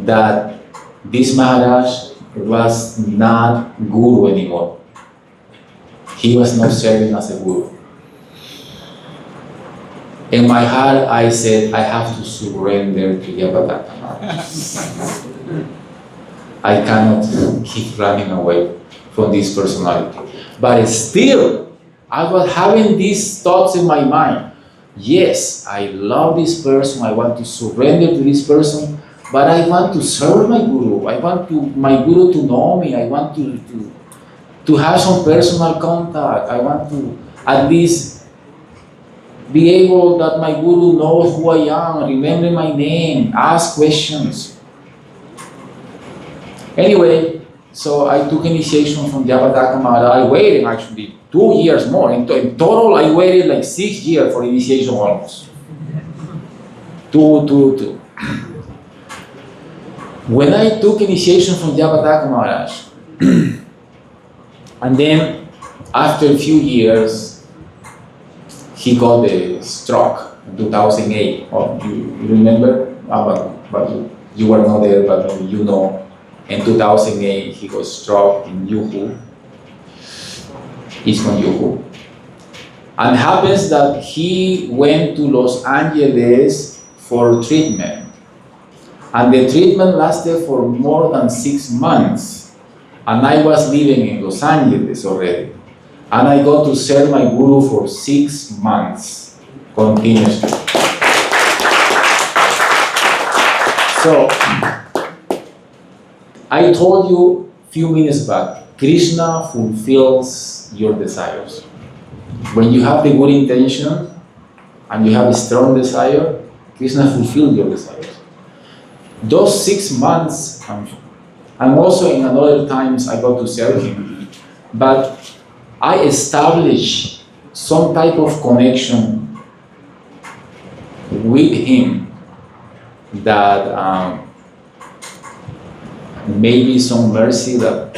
that this Maharaj was not guru anymore. He was not serving as a guru. In my heart, I said, I have to surrender to Japataka Maharaj. I cannot keep running away from this personality. But still, I was having these thoughts in my mind. Yes, I love this person, I want to surrender to this person, but I want to serve my guru. I want my guru to know me. I want to have some personal contact. I want to at least be able that my guru knows who I am, remember my name, ask questions. Anyway, so I took initiation from Japataka Maharaj. I waited actually 2 years more. In total, I waited like 6 years for initiation almost. Two. When I took initiation from Japataka Maharaj, and then after a few years, he got the stroke in 2008. Oh, you remember? But you were not there, but you know. In 2008, he got stroke in Yuhu, Eastern Yuhu. And happens that he went to Los Angeles for treatment. And the treatment lasted for more than 6 months. And I was living in Los Angeles already. And I got to serve my guru for 6 months continuously. So, I told you a few minutes back, Krishna fulfills your desires. When you have the good intention and you have a strong desire, Krishna fulfills your desires. Those 6 months, and also in another times I got to serve him, but I established some type of connection with him that maybe some mercy that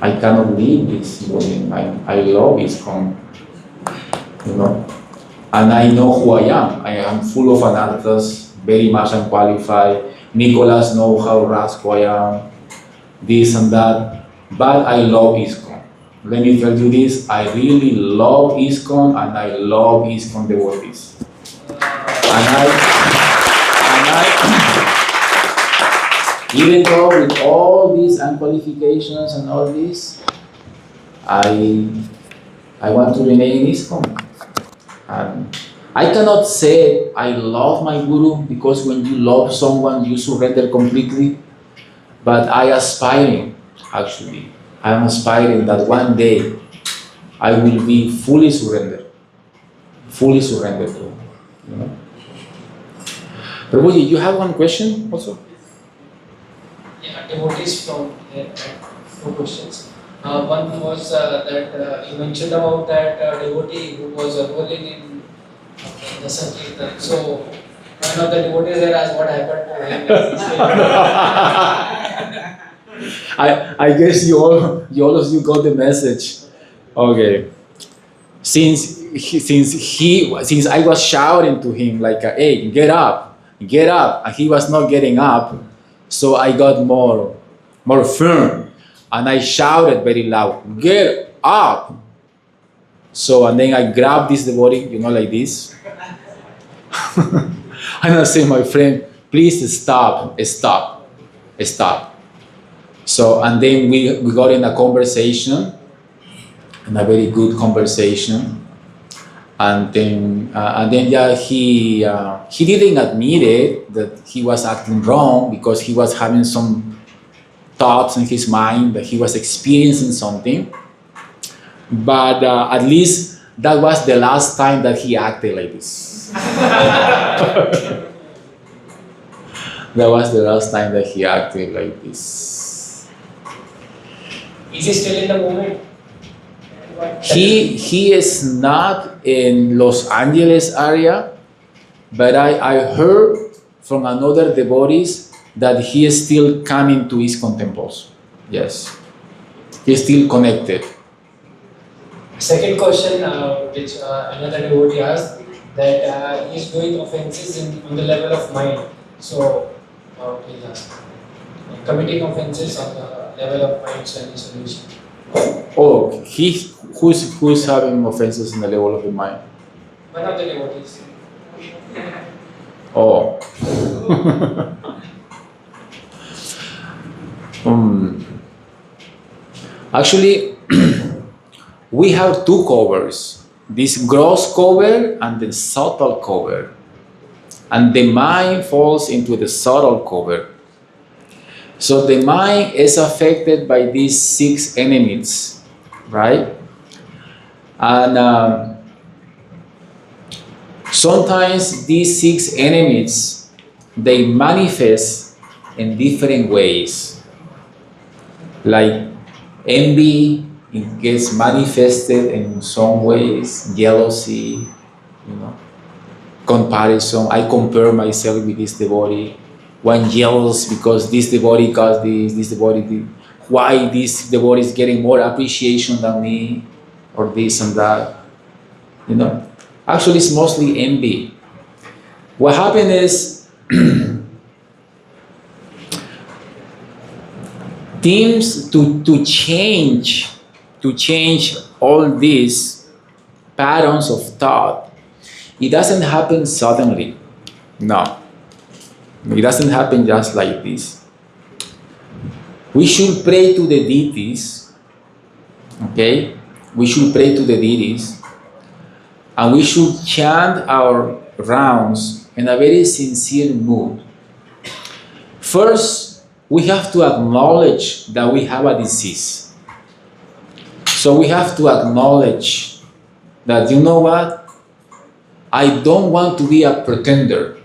I cannot leave this building. I love ISKCON, you know, and I know who I am. I am full of anarthas, very much unqualified. Nicholas knows how rascal I am, this and that, but I love ISKCON. Let me tell you this, I really love ISKCON, and I love ISKCON devotees. Even though with all these unqualifications and all this, I want to remain in ISKCON. And I cannot say I love my guru, because when you love someone, you surrender completely. But I aspiring, actually, I am aspiring that one day I will be fully surrendered to him, you know. Prabhuji, you have one question also? Yeah, devotees from here had two questions. One was that you mentioned about that devotee who was rolling in the Sankirtan. So one of the devotees there asked what happened to him. I guess you all of you got the message. Okay. Since I was shouting to him like, hey, get up, and he was not getting up, so I got more firm, and I shouted very loud, get up. So and then I grabbed this devotee, like this, and I say, my friend, please stop. So and then we got in a conversation, and a very good conversation. And then yeah, he didn't admit it that he was acting wrong because he was having some thoughts in his mind that he was experiencing something. But at least that was the last time that he acted like this. That was the last time that he acted like this. Is he still in the moment? He is not in Los Angeles area, but I heard from another devotees that he is still coming to ISKCON temples. Yes, he's still connected. Second question, which another devotee asked, that he is doing offenses on the level of mind. So, please ask. Committing offenses on the level of mind solution. Oh, who's having offenses in the level of the mind? One of the devotees. Oh. Actually, we have two covers, this gross cover and the subtle cover. And the mind falls into the subtle cover. So the mind is affected by these 6 enemies, right? And sometimes these 6 enemies, they manifest in different ways. Like envy, it gets manifested in some ways, jealousy, comparison. I compare myself with this devotee. One jealous because this devotee got this devotee did. Why this devotee is getting more appreciation than me, or this and that. Actually, it's mostly envy. What happened is teams to change all these patterns of thought. It doesn't happen suddenly. No. It doesn't happen just like this. We should pray to the deities. Okay? We should pray to the deities. And we should chant our rounds in a very sincere mood. First, we have to acknowledge that we have a disease. So we have to acknowledge that, you know what? I don't want to be a pretender.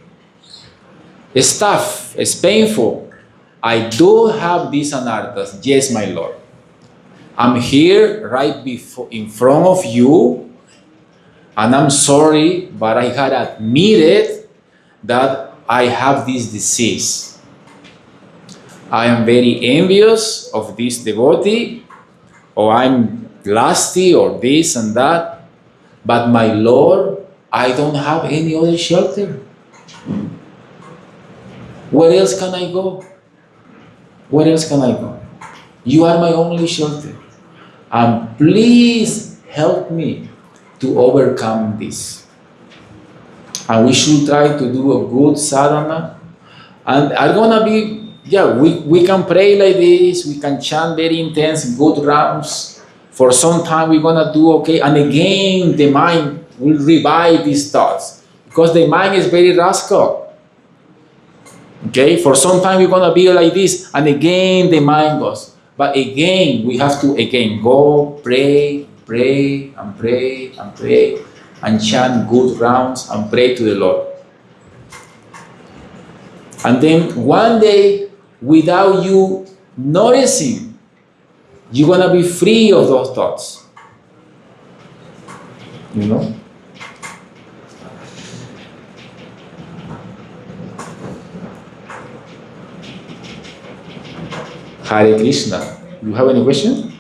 It's tough, it's painful. I do have these anarthas. Yes, my Lord. I'm here right in front of you, and I'm sorry, but I had admitted that I have this disease. I am very envious of this devotee, or I'm lusty, or this and that. But my Lord, I don't have any other shelter. Where else can I go? Where else can I go? You are my only shelter. And please help me to overcome this. And we should try to do a good sadhana. And I'm gonna be, we can pray like this, we can chant very intense, good rounds. For some time we're gonna do okay. And again, the mind will revive these thoughts. Because the mind is very rascal. Okay, for some time we're gonna be like this, and again the mind goes. But again, we have to go pray, and chant good rounds and pray to the Lord. And then one day, without you noticing, you're gonna be free of those thoughts. You know? Hare Krishna. You have any question?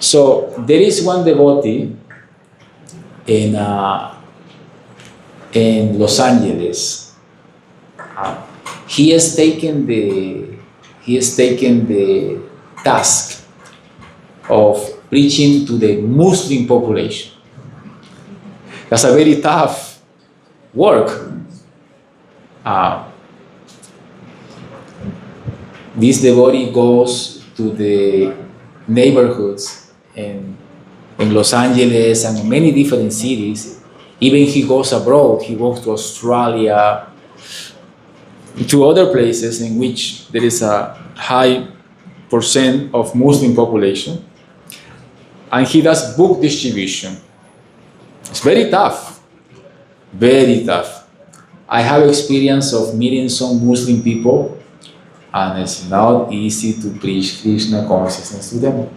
So there is one devotee in Los Angeles. He has taken the task of preaching to the Muslim population. That's a very tough work. This devotee goes to the neighborhoods in Los Angeles and many different cities. Even he goes abroad. He goes to Australia, to other places in which there is a high percent of Muslim population. And he does book distribution. It's very tough. Very tough. I have experience of meeting some Muslim people, and it's not easy to preach Krishna consciousness to them.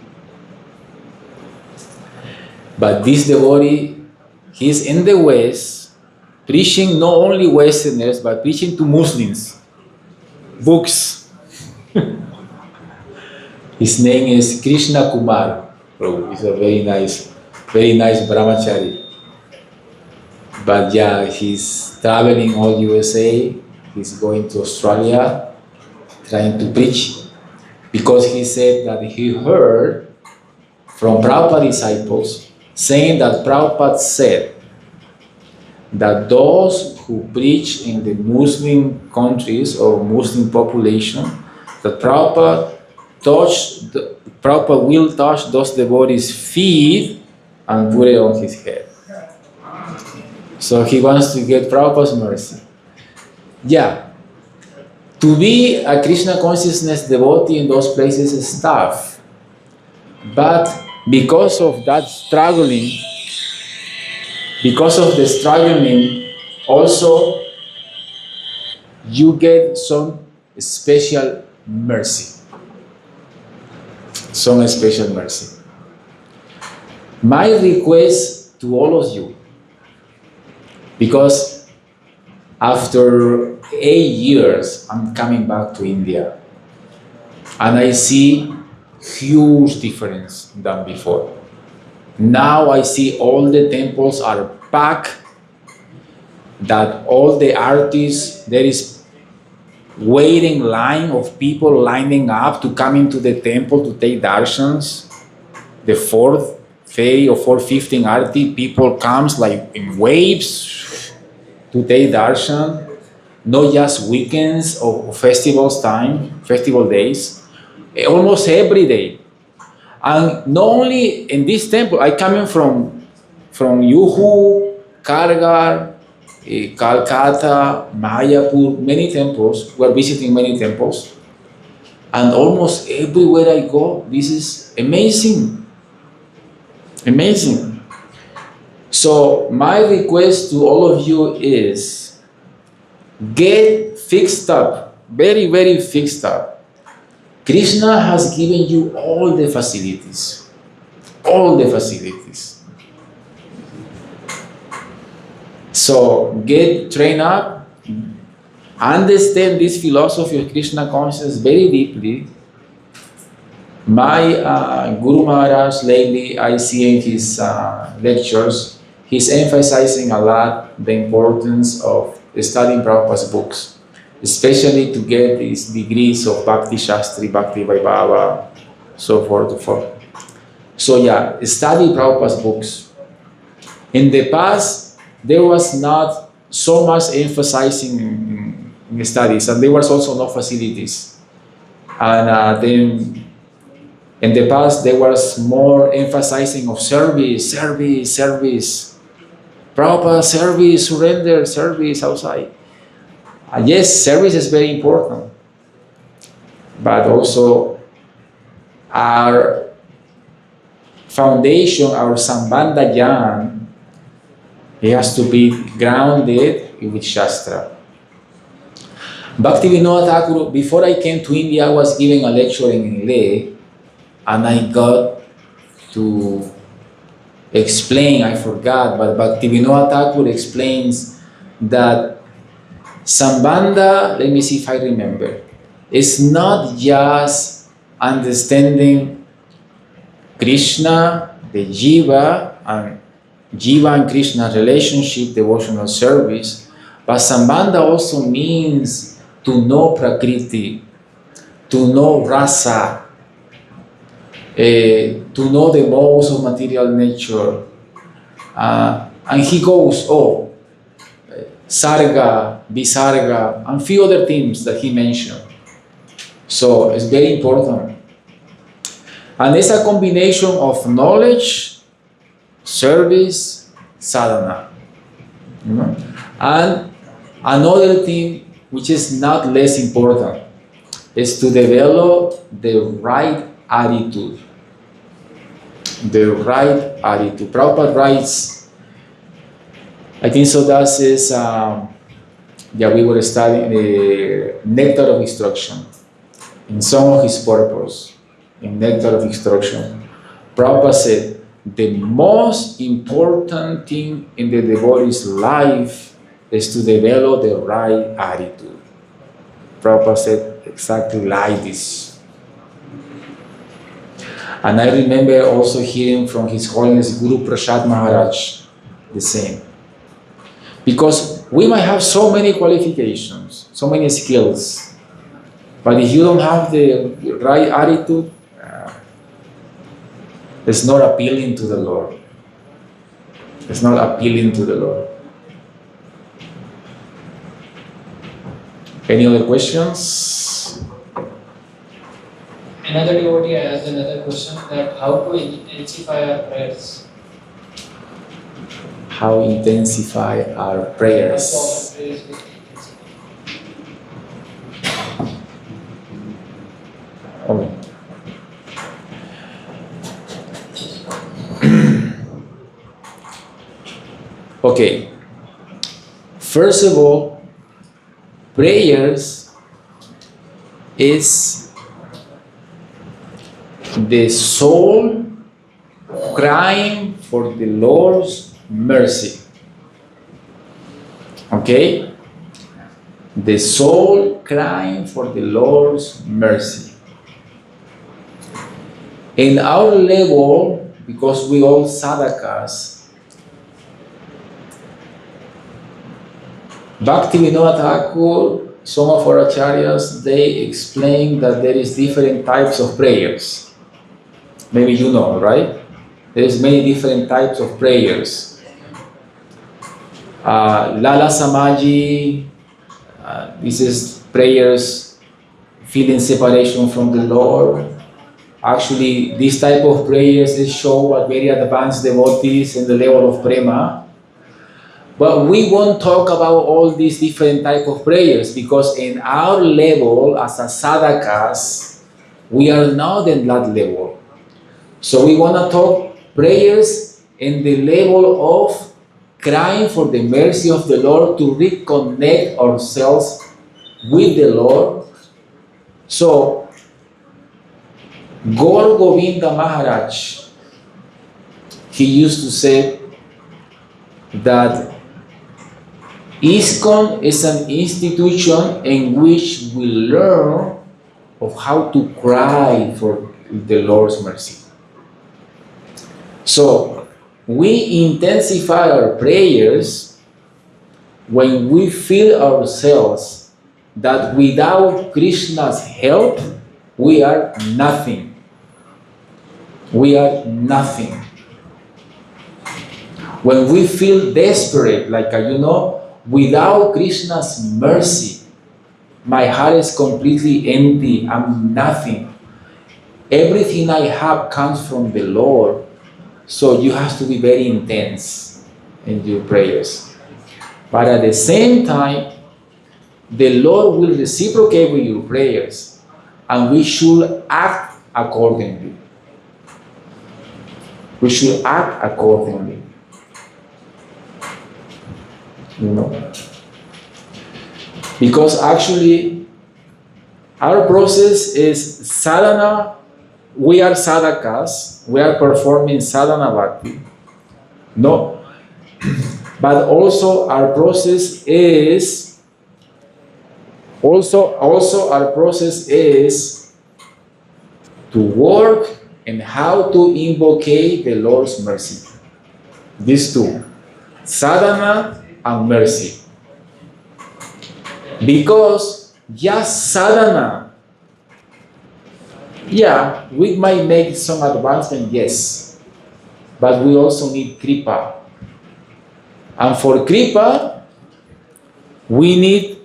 But this devotee, he's in the West, preaching not only Westerners, but preaching to Muslims. Books. His name is Krishna Kumar. Prabhu. He's a very nice brahmachari. But yeah, he's traveling all USA. He's going to Australia, trying to preach, because he said that he heard from Prabhupada disciples saying that Prabhupada said that those who preach in the Muslim countries or Muslim population, that Prabhupada will touch those devotees' feet and put it on his head. So he wants to get Prabhupada's mercy. Yeah, to be a Krishna consciousness devotee in those places is tough. But because of that struggling, also you get some special mercy. Some special mercy. My request to all of you, because after 8 years I'm coming back to India, and I see huge difference than before. Now I see all the temples are packed, that all the artists, there is waiting line of people lining up to come into the temple to take darshans. The 4th Fairy or 4:15 Arti, people comes like in waves to take darshan, not just weekends or festival days, almost every day. And not only in this temple, I coming from Yuhu, Kargar, Calcutta, Mayapur, many temples. We're visiting many temples. And almost everywhere I go, this is amazing. Amazing. So my request to all of you is get fixed up, very, very fixed up. Krishna has given you all the facilities. All the facilities. So get trained up, understand this philosophy of Krishna consciousness very deeply. My Guru Maharaj lately, I see in his lectures, he's emphasizing a lot the importance of studying Prabhupada's books, especially to get these degrees of Bhakti Shastri, Bhakti Vaibhava, so forth and so forth. So yeah, study Prabhupada's books. In the past, there was not so much emphasizing in studies, and there was also no facilities. And then in the past, there was more emphasizing of service. Prabhupada, service, surrender, service outside. Yes, service is very important. But also, our foundation, our Sambandha Jnana, it has to be grounded with Shastra. Bhaktivinoda Thakur, before I came to India, I was giving a lecture in Leh, and I got to explain, I forgot, but Bhaktivinoda Thakur explains that Sambandha, let me see if I remember, is not just understanding Krishna, the Jiva and Krishna relationship, devotional service, but Sambandha also means to know Prakriti, to know Rasa, to know the modes of material nature. And he goes, Sarga, Visarga, and few other themes that he mentioned. So it's very important. And it's a combination of knowledge, service, sadhana. You know? And another thing which is not less important is to develop the right attitude. The right attitude. Prabhupada writes, I think so that is, we were studying the nectar of instruction in some of his purpose, in nectar of instruction. Prabhupada said, the most important thing in the devotee's life is to develop the right attitude. Prabhupada said exactly like this. And I remember also hearing from His Holiness Guru Prasad Maharaj the same. Because we might have so many qualifications, so many skills, but if you don't have the right attitude, it's not appealing to the Lord. It's not appealing to the Lord. Any other questions? Another devotee has another question, that how to intensify our prayers. How intensify our prayers? How to offer prayers with intensity. Okay. Okay. First of all, prayers is the soul crying for the Lord's mercy. Okay? The soul crying for the Lord's mercy. In our level, because we all sadhakas, Bhaktivinoda Thakur, some of our acharyas, they explain that there is different types of prayers. Maybe you know, right? There's many different types of prayers. Lala Samaji, this is prayers feeling separation from the Lord. Actually, this type of prayers is show at very advanced devotees in the level of prema. But we won't talk about all these different type of prayers because in our level as a sadhakas, we are not in that level. So we want to talk prayers in the level of crying for the mercy of the Lord to reconnect ourselves with the Lord. So, Gaur Govinda Maharaj, he used to say that ISKCON is an institution in which we learn of how to cry for the Lord's mercy. So, we intensify our prayers when we feel ourselves that without Krishna's help, we are nothing. We are nothing. When we feel desperate, like, without Krishna's mercy, my heart is completely empty. I'm nothing. Everything I have comes from the Lord. So you have to be very intense in your prayers. But at the same time, the Lord will reciprocate with your prayers, and we should act accordingly. We should act accordingly. Because actually, our process is sadhana. We are sadhakas. We are performing sadhana bhakti. No, but also our process is to work and how to invoke the Lord's mercy. These two, sadhana and mercy. Because just sadhana, yeah, we might make some advancement, yes, but we also need kripa. And for kripa, we need,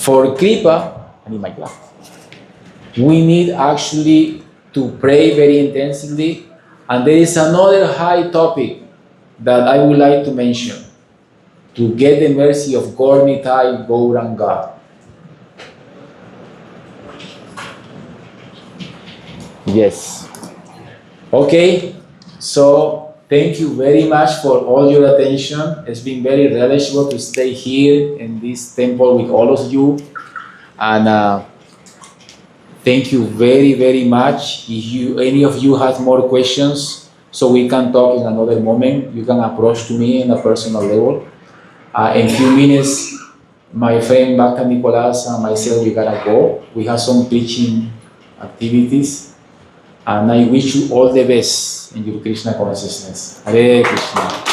I need my glass. We need actually to pray very intensively. And there is another high topic that I would like to mention. To get the mercy of Gornitai Gauranga. Yes. Okay, so thank you very much for all your attention. It's been very relishable to stay here in this temple with all of you. And thank you very, very much. If any of you have more questions, so we can talk in another moment, you can approach to me in a personal level. In a few minutes, my friend Bhakta Nicolas and myself, we gotta go. We have some preaching activities. And I wish you all the best in your Krishna consciousness. Hare Krishna.